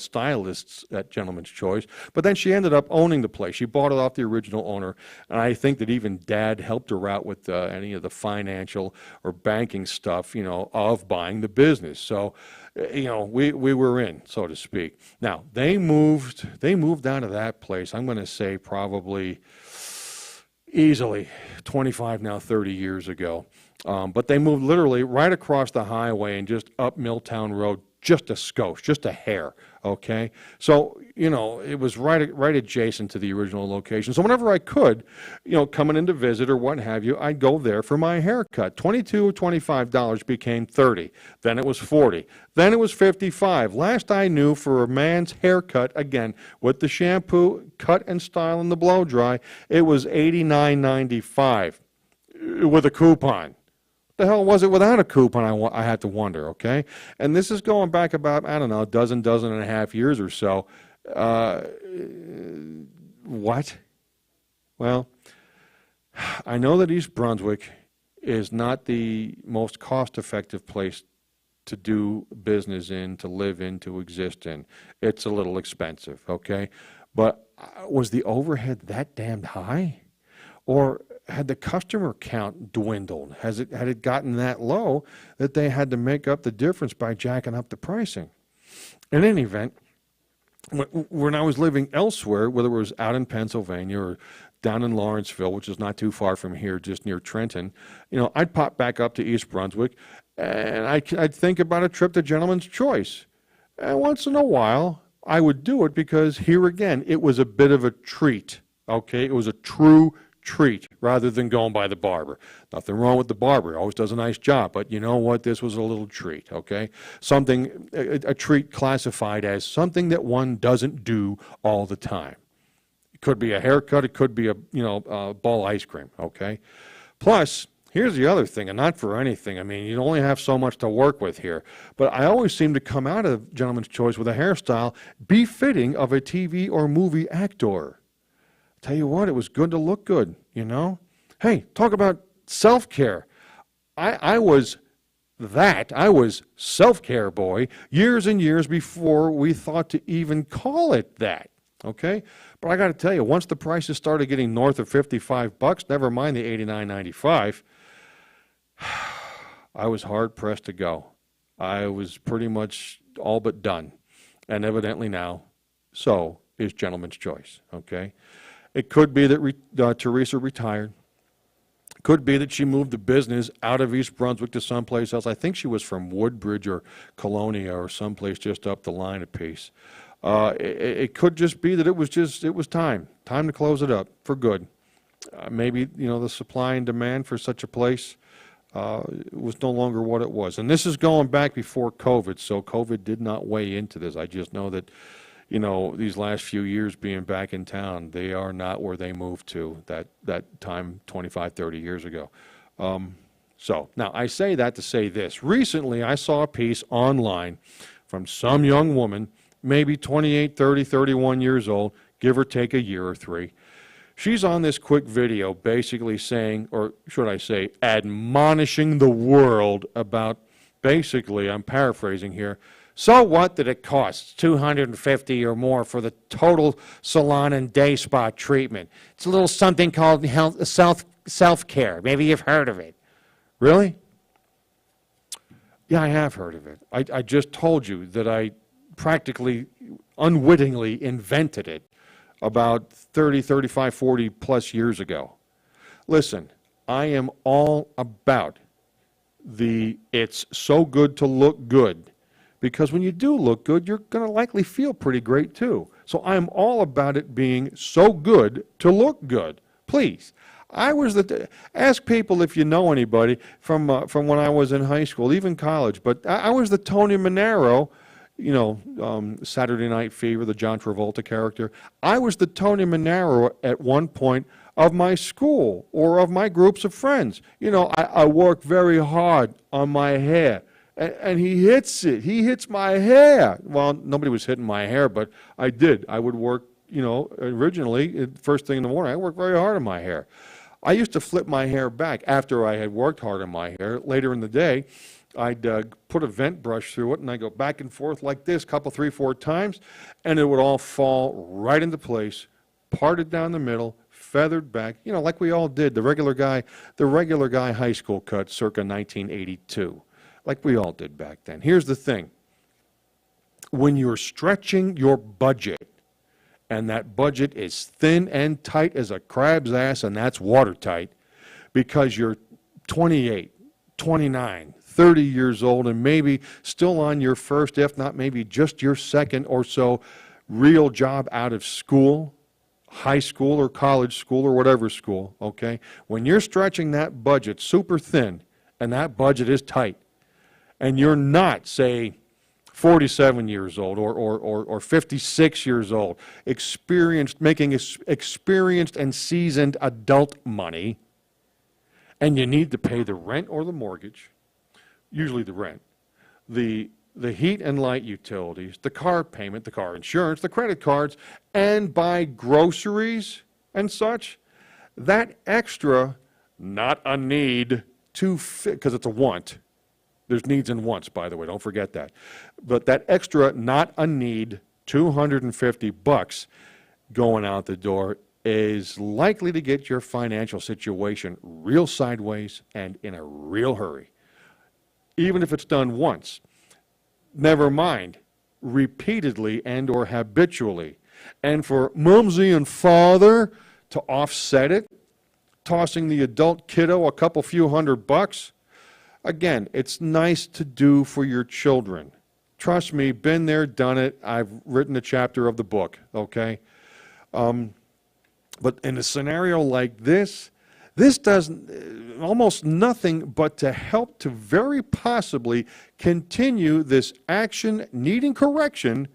stylists at Gentleman's Choice, but then she ended up owning the place. She bought it off the original owner, and I think that even Dad helped her out with any of the financial or banking stuff, of buying the business. So, we were in, so to speak. Now, they moved out of that place, I'm going to say probably easily 25, now 30 years ago. But they moved literally right across the highway and just up Milltown Road, just a skosh, just a hair, okay? So, it was right adjacent to the original location. So whenever I could, coming in to visit or what have you, I'd go there for my haircut. $22 or $25 became $30. Then it was $40. Then it was $55. Last I knew, for a man's haircut, again, with the shampoo, cut and style, and the blow dry, it was $89.95 with a coupon. The hell was it without a coupon, I had to wonder, okay? And this is going back about, I don't know, a dozen and a half years or so. What? Well, I know that East Brunswick is not the most cost-effective place to do business in, to live in, to exist in. It's a little expensive, okay? But was the overhead that damned high? Or had the customer count dwindled? Had it gotten that low that they had to make up the difference by jacking up the pricing? In any event, when I was living elsewhere, whether it was out in Pennsylvania or down in Lawrenceville, which is not too far from here, just near Trenton, I'd pop back up to East Brunswick, and I'd think about a trip to Gentleman's Choice. And once in a while, I would do it because, here again, it was a bit of a treat, okay? It was a true treat rather than going by the barber. Nothing wrong with the barber. He always does a nice job. But you know what? This was a little treat, okay? Something, a treat classified as something that one doesn't do all the time. It could be a haircut. It could be a ball of ice cream, okay? Plus, here's the other thing, and not for anything. I mean, you only have so much to work with here. But I always seem to come out of Gentleman's Choice with a hairstyle befitting of a TV or movie actor. Tell you what, it was good to look good, Hey, talk about self-care. I was self-care boy years and years before we thought to even call it that, okay? But I got to tell you, once the prices started getting north of $55, never mind the $89.95, I was hard-pressed to go. I was pretty much all but done. And evidently now, so is Gentleman's Choice, okay? It could be that Teresa retired. Could be that she moved the business out of East Brunswick to someplace else. I think she was from Woodbridge or Colonia or someplace just up the line a piece. It could just be that it was time to close it up for good. Maybe, the supply and demand for such a place was no longer what it was. And this is going back before COVID, so COVID did not weigh into this. I just know that these last few years being back in town, they are not where they moved to that time 25, 30 years ago. So now I say that to say this. Recently, I saw a piece online from some young woman, maybe 28, 30, 31 years old, give or take a year or three. She's on this quick video basically saying, or should I say, admonishing the world about, basically, I'm paraphrasing here, so what that it costs $250 or more for the total salon and day spa treatment? It's a little something called self-care. Maybe you've heard of it. Really? Yeah, I have heard of it. I just told you that I practically unwittingly invented it about 30, 35, 40 plus years ago. Listen, I am all about it's so good to look good, because when you do look good, you're going to likely feel pretty great too. So I'm all about it being so good to look good. Please. Ask people if you know anybody from when I was in high school, even college, but I was the Tony Manero, Saturday Night Fever, the John Travolta character. I was the Tony Manero at one point of my school or of my groups of friends. I work very hard on my hair. And he hits it. He hits my hair. Well, nobody was hitting my hair, but I did. I would work, originally, first thing in the morning, I worked very hard on my hair. I used to flip my hair back after I had worked hard on my hair. Later in the day, I'd put a vent brush through it, and I'd go back and forth like this, couple, 3, 4 times, and it would all fall right into place, parted down the middle, feathered back, like we all did. The regular guy high school cut circa 1982, like we all did back then. Here's the thing. When you're stretching your budget, and that budget is thin and tight as a crab's ass, and that's watertight, because you're 28, 29, 30 years old, and maybe still on your first, if not maybe just your second or so, real job out of school, high school or college school or whatever school, okay? When you're stretching that budget super thin, and that budget is tight, and you're not, say, 47 years old or 56 years old, making experienced and seasoned adult money, and you need to pay the rent or the mortgage, usually the rent, the heat and light utilities, the car payment, the car insurance, the credit cards, and buy groceries and such, that extra, not a need to fit, because it's a want. There's needs and wants, by the way, don't forget that. But that extra, not a need, $250 going out the door is likely to get your financial situation real sideways and in a real hurry. Even if it's done once. Never mind, repeatedly and or habitually. And for mumsy and father to offset it, tossing the adult kiddo a couple few $100, again, it's nice to do for your children. Trust me, been there, done it. I've written a chapter of the book, okay? But in a scenario like this does almost nothing but to help to very possibly continue this action needing correction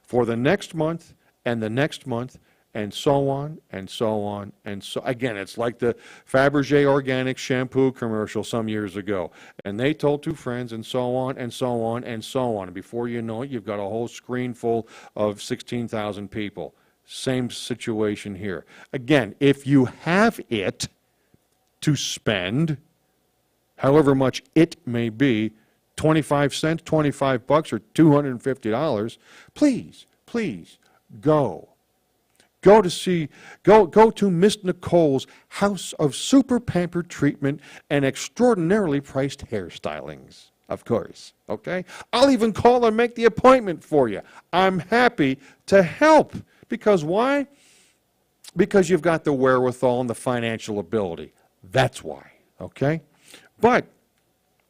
for the next month and the next month, and so on, and so on, and so, again, it's like the Fabergé organic shampoo commercial some years ago. And they told 2 friends, and so on, and so on, and so on. And before you know it, you've got a whole screen full of 16,000 people. Same situation here. Again, if you have it to spend, however much it may be, 25 cents, $25, or $250, please, go. Go to Miss Nicole's House of Super Pampered Treatment and extraordinarily priced hairstylings, of course, okay? I'll even call and make the appointment for you. I'm happy to help. Because why? Because you've got the wherewithal and the financial ability. That's why, okay? But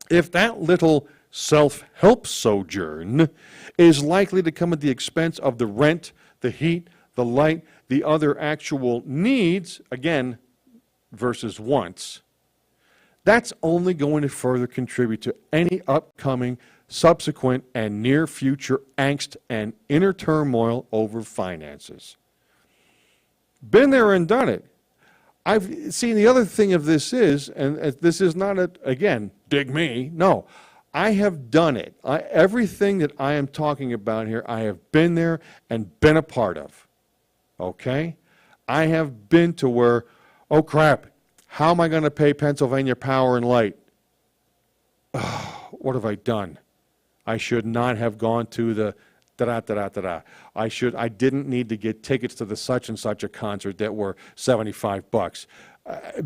if that little self-help sojourn is likely to come at the expense of the rent, the heat, the light, the other actual needs, again, versus wants, that's only going to further contribute to any upcoming, subsequent, and near future angst and inner turmoil over finances. Been there and done it. I've seen the other thing of this is, and this is not again, dig me, no. I have done it. Everything that I am talking about here, I have been there and been a part of. Okay? I have been to where, oh crap, how am I going to pay Pennsylvania Power and Light? Oh, what have I done? I should not have gone to the da-da-da-da-da-da. I didn't need to get tickets to the such and such a concert that were $75.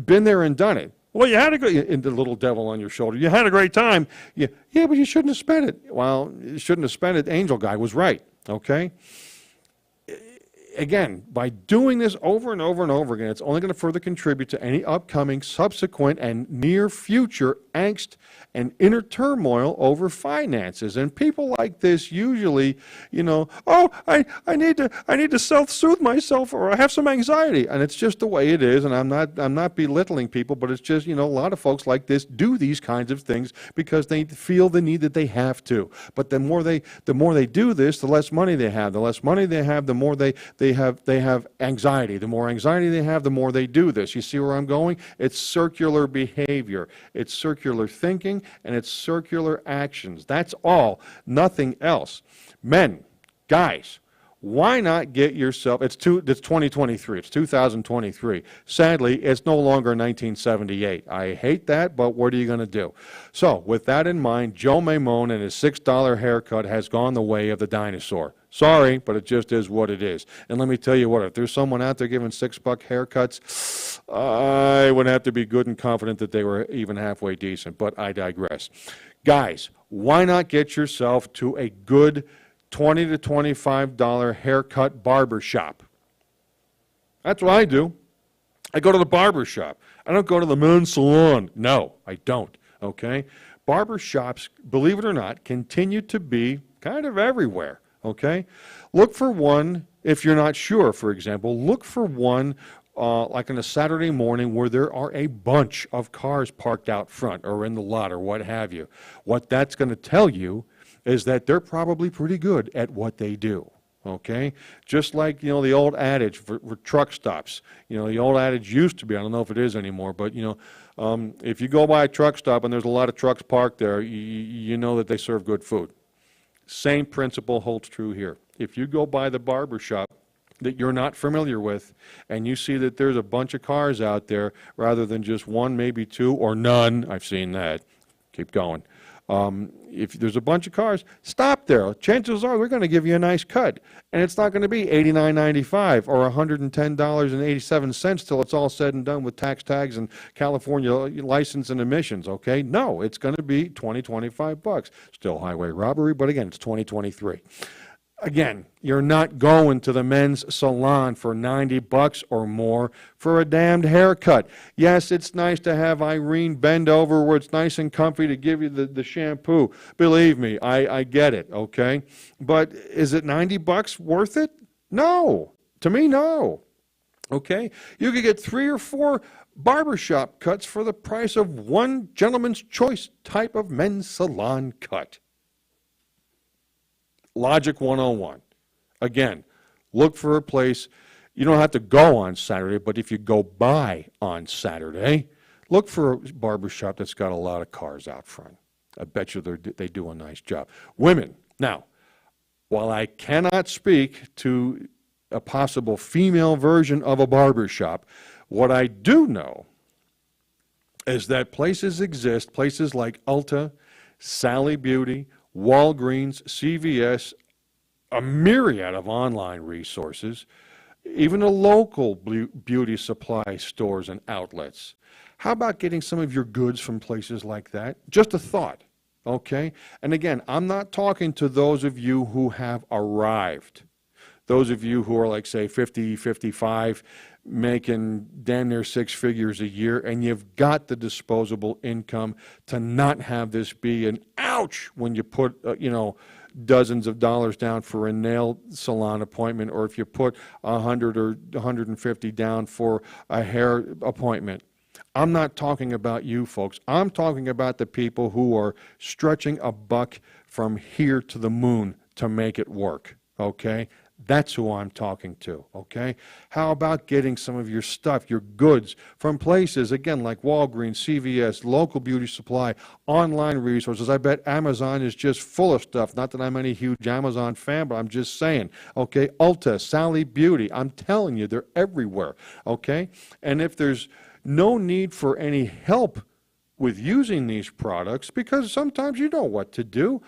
Been there and done it. Well, you had a great, and the little devil on your shoulder, you had a great time. Yeah, but you shouldn't have spent it. Well, you shouldn't have spent it. Angel guy was right, okay? Again, by doing this over and over and over again, it's only going to further contribute to any upcoming, subsequent, and near future angst and inner turmoil over finances. And people like this usually, oh, I need to self-soothe myself, or I have some anxiety, and it's just the way it is. And I'm not belittling people, but it's just, a lot of folks like this do these kinds of things because they feel the need that they have to. But the more they do this, the less money they have. The less money they have, the more they have anxiety. The more anxiety they have, the more they do this. You see where I'm going? It's circular behavior. It's circular thinking, and it's circular actions. That's all, nothing else. Men, guys, why not get yourself, it's 2023, it's 2023. Sadly, it's no longer 1978. I hate that, but what are you going to do? So, with that in mind, Joe Maimone and his $6 haircut has gone the way of the dinosaur. Sorry, but it just is what it is. And let me tell you what, if there's someone out there giving $6 haircuts, I would have to be good and confident that they were even halfway decent, but I digress. Guys, why not get yourself to a good $20 to $25 haircut barber shop? That's what I do. I go to the barber shop. I don't go to the men's salon. No, I don't, okay? Barber shops, believe it or not, continue to be kind of everywhere. Okay? Look for one, if you're not sure, for example, look for one like on a Saturday morning where there are a bunch of cars parked out front or in the lot or what have you. What that's going to tell you is that they're probably pretty good at what they do. Okay? Just like, the old adage for truck stops. The old adage used to be, I don't know if it is anymore, but, if you go by a truck stop and there's a lot of trucks parked there, you know that they serve good food. Same principle holds true here. If you go by the barber shop that you're not familiar with and you see that there's a bunch of cars out there rather than just one, maybe two, or none, I've seen that. Keep going. If there's a bunch of cars, stop there. Chances are they're going to give you a nice cut. And it's not going to be $89.95 or $110.87 till it's all said and done with tax tags and California license and emissions, okay? No, it's going to be $20-25. Still highway robbery, but again, it's 2023. Again, you're not going to the men's salon for $90 or more for a damned haircut. Yes, it's nice to have Irene bend over where it's nice and comfy to give you the shampoo. Believe me, I get it, okay? But is it $90 worth it? No. To me, no. Okay? You could get 3 or 4 barbershop cuts for the price of one gentleman's choice type of men's salon cut. Logic 101. Again, look for a place. You don't have to go on Saturday, but if you go by on Saturday, look for a barbershop that's got a lot of cars out front. I bet you they do a nice job. Women, now, while I cannot speak to a possible female version of a barbershop, what I do know is that places exist, places like Ulta, Sally Beauty, Walgreens, CVS, a myriad of online resources, even the local beauty supply stores and outlets. How about getting some of your goods from places like that? Just a thought, okay? And again, I'm not talking to those of you who have arrived. Those of you who are like, say, 50, 55, making damn near 6 figures a year, and you've got the disposable income to not have this be an ouch when you put, dozens of dollars down for a nail salon appointment, or if you put 100 or 150 down for a hair appointment. I'm not talking about you folks. I'm talking about the people who are stretching a buck from here to the moon to make it work, okay? That's who I'm talking to, okay? How about getting some of your stuff, your goods, from places, again, like Walgreens, CVS, local beauty supply, online resources. I bet Amazon is just full of stuff. Not that I'm any huge Amazon fan, but I'm just saying, okay? Ulta, Sally Beauty, I'm telling you, they're everywhere, okay? And if there's no need for any help with using these products, because sometimes you know what to do,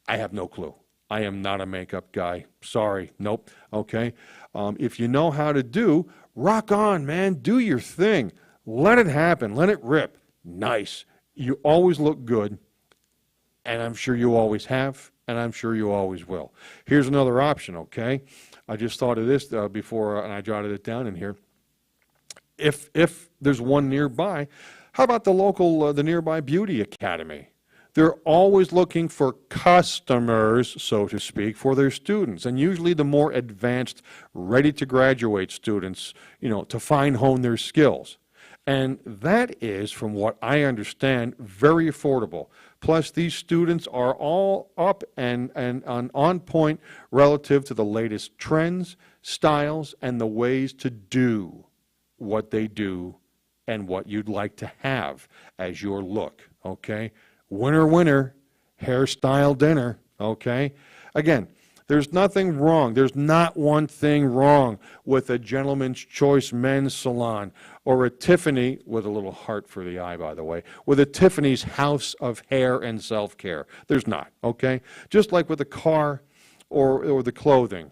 I have no clue. I am not a makeup guy. Sorry. Nope. Okay. If you know how to do, rock on, man. Do your thing. Let it happen. Let it rip. nice. You always look good, and I'm sure you always have, and I'm sure you always will. Here's another option, okay? I just thought of this before, and I jotted it down in here. If there's one nearby, how about the nearby beauty academy? They're always looking for customers, so to speak, for their students, and usually the more advanced, ready-to-graduate students, to hone their skills. And that is, from what I understand, very affordable. Plus, these students are all up and on point relative to the latest trends, styles, and the ways to do what they do and what you'd like to have as your look, okay? Winner, winner, hairstyle dinner, okay? Again, there's nothing wrong. There's not one thing wrong with a Gentleman's Choice men's salon or a Tiffany, with a little heart for the eye, by the way, with a Tiffany's House of Hair and Self-Care. There's not, okay? Just like with the car or the clothing,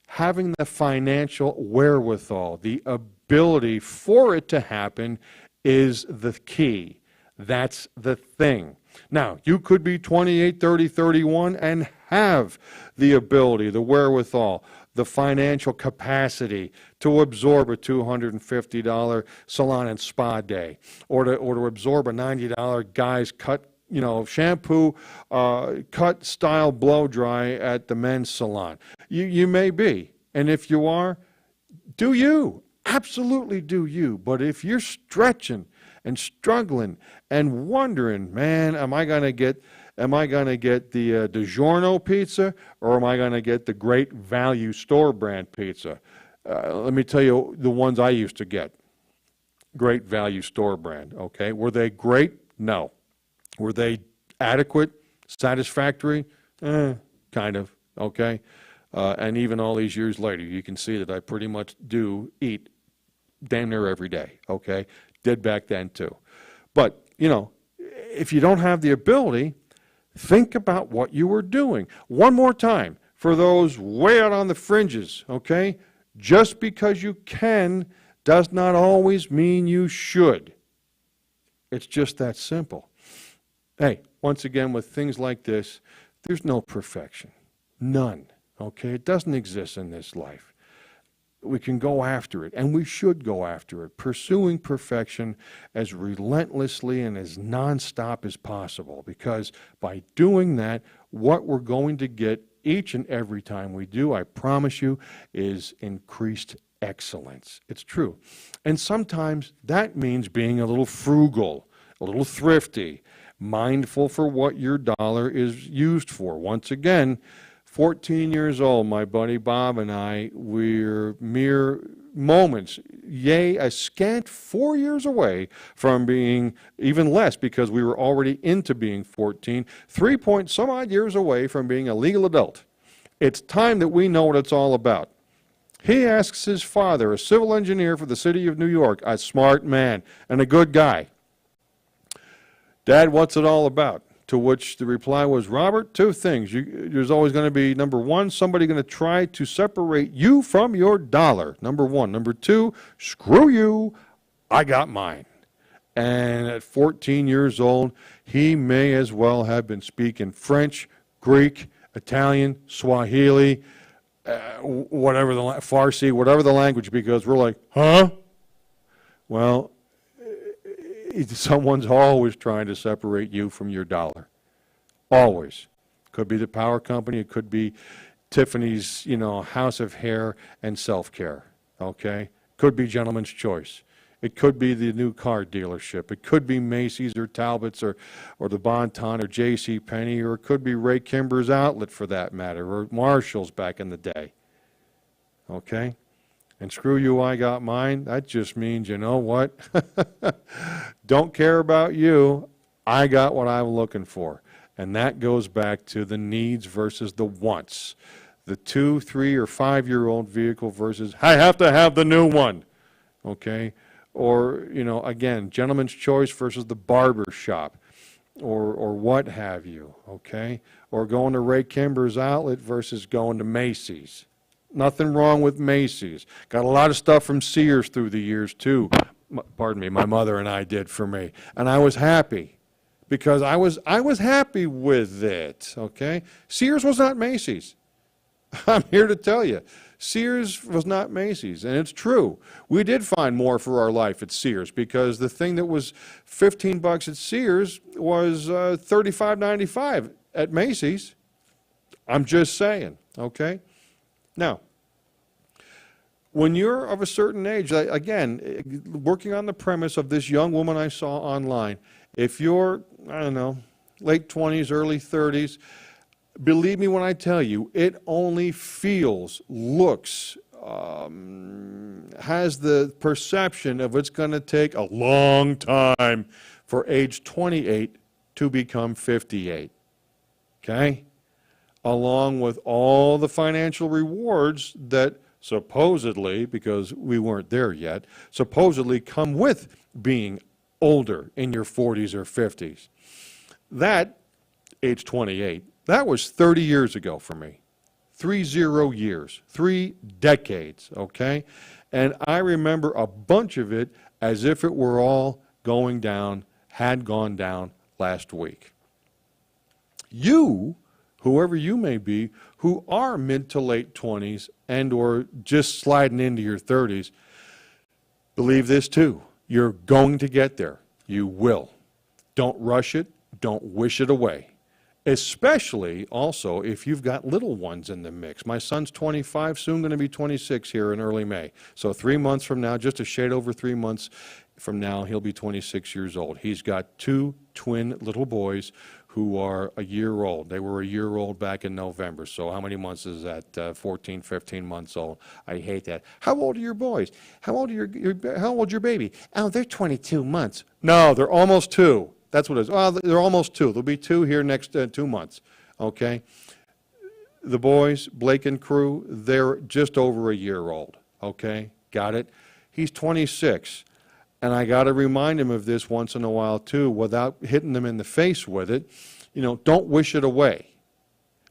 having the financial wherewithal, the ability for it to happen is the key. That's the thing. Now, you could be 28, 30, 31 and have the ability, the wherewithal, the financial capacity to absorb a $250 salon and spa day, or to absorb a $90 guy's cut, shampoo, cut style blow dry at the men's salon. You may be, and if you are, do you. Absolutely do you. But if you're stretching and struggling and wondering, man, am I going to get the DiGiorno pizza, or am I going to get the Great Value store brand pizza? Let me tell you the ones I used to get. Great Value store brand, okay? Were they great? No. Were they adequate, satisfactory? Kind of, okay? And even all these years later, you can see that I pretty much do eat damn near every day, okay? Did back then too. But, if you don't have the ability, think about what you were doing. One more time, for those way out on the fringes, okay? Just because you can does not always mean you should. It's just that simple. Hey, once again, with things like this, there's no perfection. None, okay? It doesn't exist in this life. We can go after it, and we should go after it, pursuing perfection as relentlessly and as nonstop as possible, because by doing that, what we're going to get each and every time we do, I promise you, is increased excellence. It's true. And sometimes that means being a little frugal, a little thrifty, mindful for what your dollar is used for. Once again, 14 years old, my buddy Bob and I, we're mere moments, yea, a scant 4 years away from being, even less because we were already into being 14, 3 point some odd years away from being a legal adult. It's time that we know what it's all about. He asks his father, a civil engineer for the city of New York, a smart man and a good guy, "Dad, what's it all about?" To which the reply was, "Robert, two things. There's always going to be, number one, somebody going to try to separate you from your dollar. Number one. Number two, screw you, I got mine." And at 14 years old, he may as well have been speaking French, Greek, Italian, Swahili, whatever the Farsi, whatever the language, because we're like, huh? Well, someone's always trying to separate you from your dollar. Always. Could be the power company. It could be Tiffany's, House of Hair and Self-Care. Okay? Could be Gentleman's Choice. It could be the new car dealership. It could be Macy's or Talbot's or the Bon-Ton or J.C. Penney, or it could be Ray Kimber's Outlet for that matter, or Marshall's back in the day. Okay? And screw you, I got mine. That just means, you know what? Don't care about you. I got what I'm looking for. And that goes back to the needs versus the wants. The 2, 3, or 5-year-old vehicle versus, I have to have the new one. Okay? Or, again, Gentleman's Choice versus the barber shop. Or what have you. Okay? Or going to Ray Kimber's Outlet versus going to Macy's. Nothing wrong with Macy's. Got a lot of stuff from Sears through the years, too. pardon me, my mother and I did for me. And I was happy because I was happy with it, okay? Sears was not Macy's. I'm here to tell you. Sears was not Macy's, and it's true. We did find more for our life at Sears because the thing that was $15 at Sears was $35.95 at Macy's. I'm just saying, okay? Now, when you're of a certain age, again, working on the premise of this young woman I saw online, if you're, I don't know, late 20s, early 30s, believe me when I tell you, it only feels, looks, has the perception of it's going to take a long time for age 28 to become 58, okay? Along with all the financial rewards that supposedly, because we weren't there yet, supposedly come with being older in your 40s or 50s. That, age 28, that was 30 years ago for me. 30 years, 3 decades, okay? And I remember a bunch of it as if it were all going down, had gone down last week. You, whoever you may be, who are mid to late 20s and or just sliding into your 30s, believe this too. You're going to get there. You will. Don't rush it. Don't wish it away. Especially also if you've got little ones in the mix. My son's 25, soon going to be 26 here in early May. So 3 months from now, just a shade over 3 months from now, he'll be 26 years old. He's got 2 twin little boys who are a year old. They were a year old back in November. So how many months is that? 14, 15 months old. I hate that. How old are your boys? How old are how old's your baby? Oh, they're 22 months. No, they're almost 2. That's what it is. Well, they're almost 2. There'll be 2 here next 2 months. Okay? The boys, Blake and crew, they're just over a year old. Okay? Got it? He's 26. And I got to remind him of this once in a while, too, without hitting them in the face with it. You know, don't wish it away.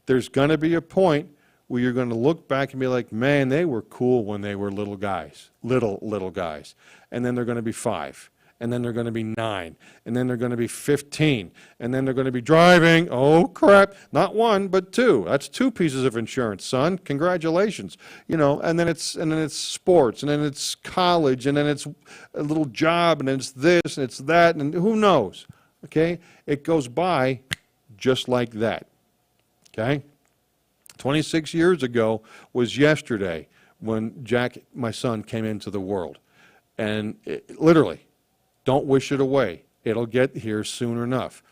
There's going to be a point where you're going to look back and be like, man, they were cool when they were little guys, little guys. And then they're going to be 5. And then they're going to be 9. And then they're going to be 15. And then they're going to be driving. Oh, crap. Not 1, but 2. That's 2 pieces of insurance, son. Congratulations. You know, and then it's sports, and then it's college, and then it's a little job, and then it's this, and it's that, and who knows? Okay? It goes by just like that. Okay? 26 years ago was yesterday when Jack, my son, came into the world. And literally, don't wish it away. It'll get here soon enough.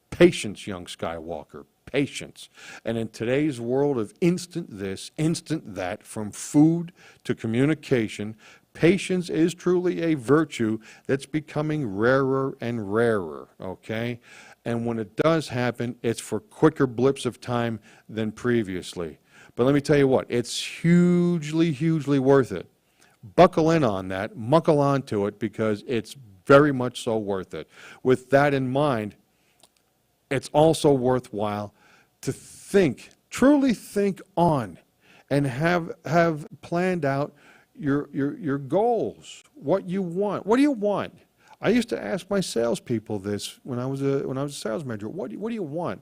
Patience, young Skywalker, patience. And in today's world of instant this, instant that, from food to communication, patience is truly a virtue that's becoming rarer and rarer, okay? And when it does happen, it's for quicker blips of time than previously. But let me tell you what, it's hugely, hugely worth it. Buckle in on that, muckle onto it, because it's very much so worth it. With that in mind, it's also worthwhile to think, truly think on, and have planned out your goals, what you want. What do you want? I used to ask my salespeople this when I was a sales manager. What do you want?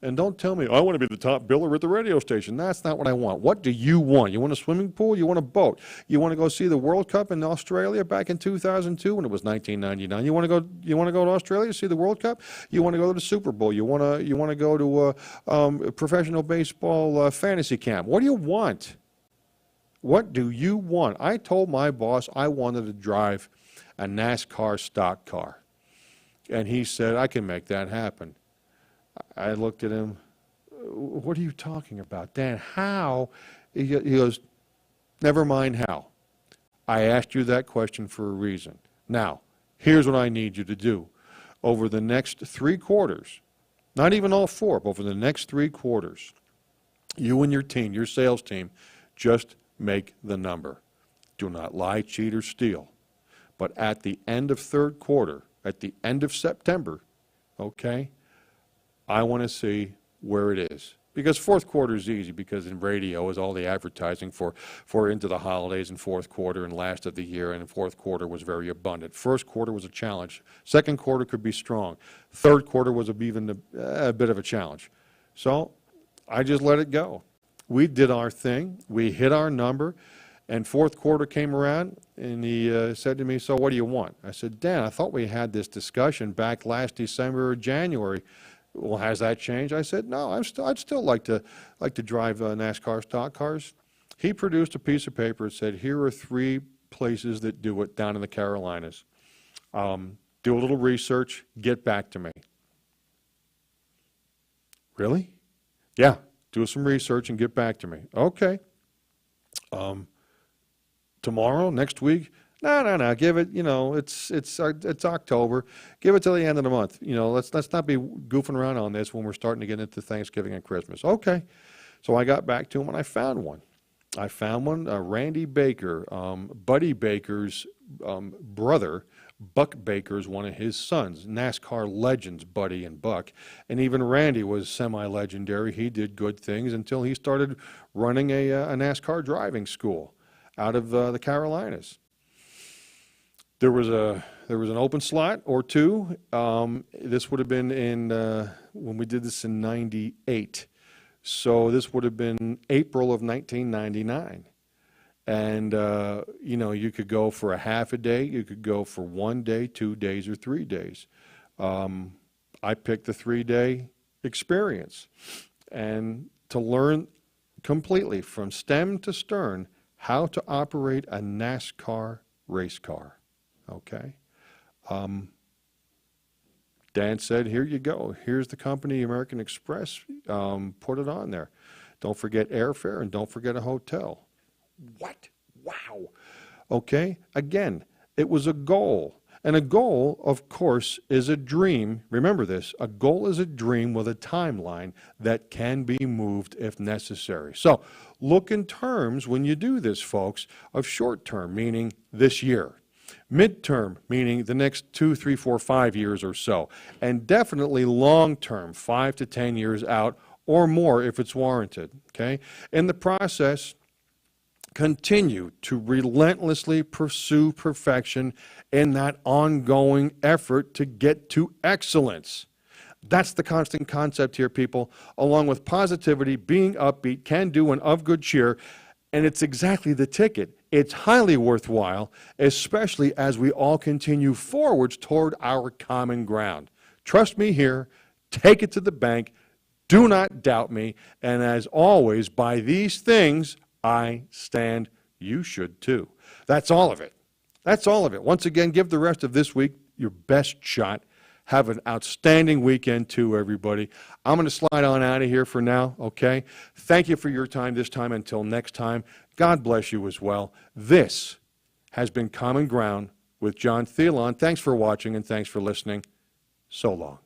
And don't tell me, I want to be the top biller at the radio station. That's not what I want. What do you want? You want a swimming pool? You want a boat? You want to go see the World Cup in Australia back in 2002 when it was 1999? You want to go to Australia to see the World Cup? You want to go to the Super Bowl? You want to go to a professional baseball fantasy camp? What do you want? What do you want? I told my boss I wanted to drive a NASCAR stock car. And he said, I can make that happen. I looked at him, what are you talking about, Dan? How? He goes, never mind how. I asked you that question for a reason. Now, here's what I need you to do. Over the next 3 quarters, not even all 4, but over the next 3 quarters, you and your team, your sales team, just make the number. Do not lie, cheat, or steal. But at the end of 3rd quarter, at the end of September, okay, I want to see where it is. because fourth quarter is easy because in radio is all the advertising for into the holidays and fourth quarter and last of the year, and fourth quarter was very abundant. First quarter was a challenge. Second quarter could be strong. Third quarter was even a bit of a challenge. So I just let it go. We did our thing. We hit our number. And fourth quarter came around, and he said to me, so what do you want? I said, Dan, I thought we had this discussion back last December or January. Well, has that changed? I said, no, I'd still like to drive NASCAR stock cars. He produced a piece of paper and said, here are 3 places that do it down in the Carolinas. Do a little research, get back to me. Really? Yeah, do some research and get back to me. Okay. Tomorrow, next week? No, give it, it's October. Give it till the end of the month. Let's not be goofing around on this when we're starting to get into Thanksgiving and Christmas. Okay. So I got back to him and I found one. Randy Baker, Buddy Baker's brother. Buck Baker's one of his sons, NASCAR legends, Buddy and Buck. And even Randy was semi-legendary. He did good things until he started running a NASCAR driving school out of the Carolinas. There was an open slot or 2. This would have been in when we did this in '98. So this would have been April of 1999. And, you could go for a half a day, you could go for 1 day, 2 days, or 3 days. I picked the 3-day experience and to learn completely from stem to stern how to operate a NASCAR race car, okay? Dan said, here you go. Here's the company, American Express. Put it on there. Don't forget airfare and don't forget a hotel. What? Wow. Okay, again, it was a goal. And a goal, of course, is a dream. Remember this, a goal is a dream with a timeline that can be moved if necessary. So look in terms, when you do this, folks, of short term, meaning this year. Midterm, meaning the next 2, 3, 4, 5 years or so. And definitely long term, 5 to 10 years out or more if it's warranted. Okay? In the process, continue to relentlessly pursue perfection in that ongoing effort to get to excellence. That's the constant concept here, people, along with positivity, being upbeat, can-do, and of good cheer. And it's exactly the ticket. It's highly worthwhile, especially as we all continue forwards toward our common ground. Trust me here. Take it to the bank. Do not doubt me. And as always, by these things I stand, you should too. That's all of it. That's all of it. Once again, give the rest of this week your best shot. Have an outstanding weekend too, everybody. I'm going to slide on out of here for now, okay? Thank you for your time this time. Until next time, God bless you as well. This has been Common Ground with John THEILLON. Thanks for watching and thanks for listening. So long.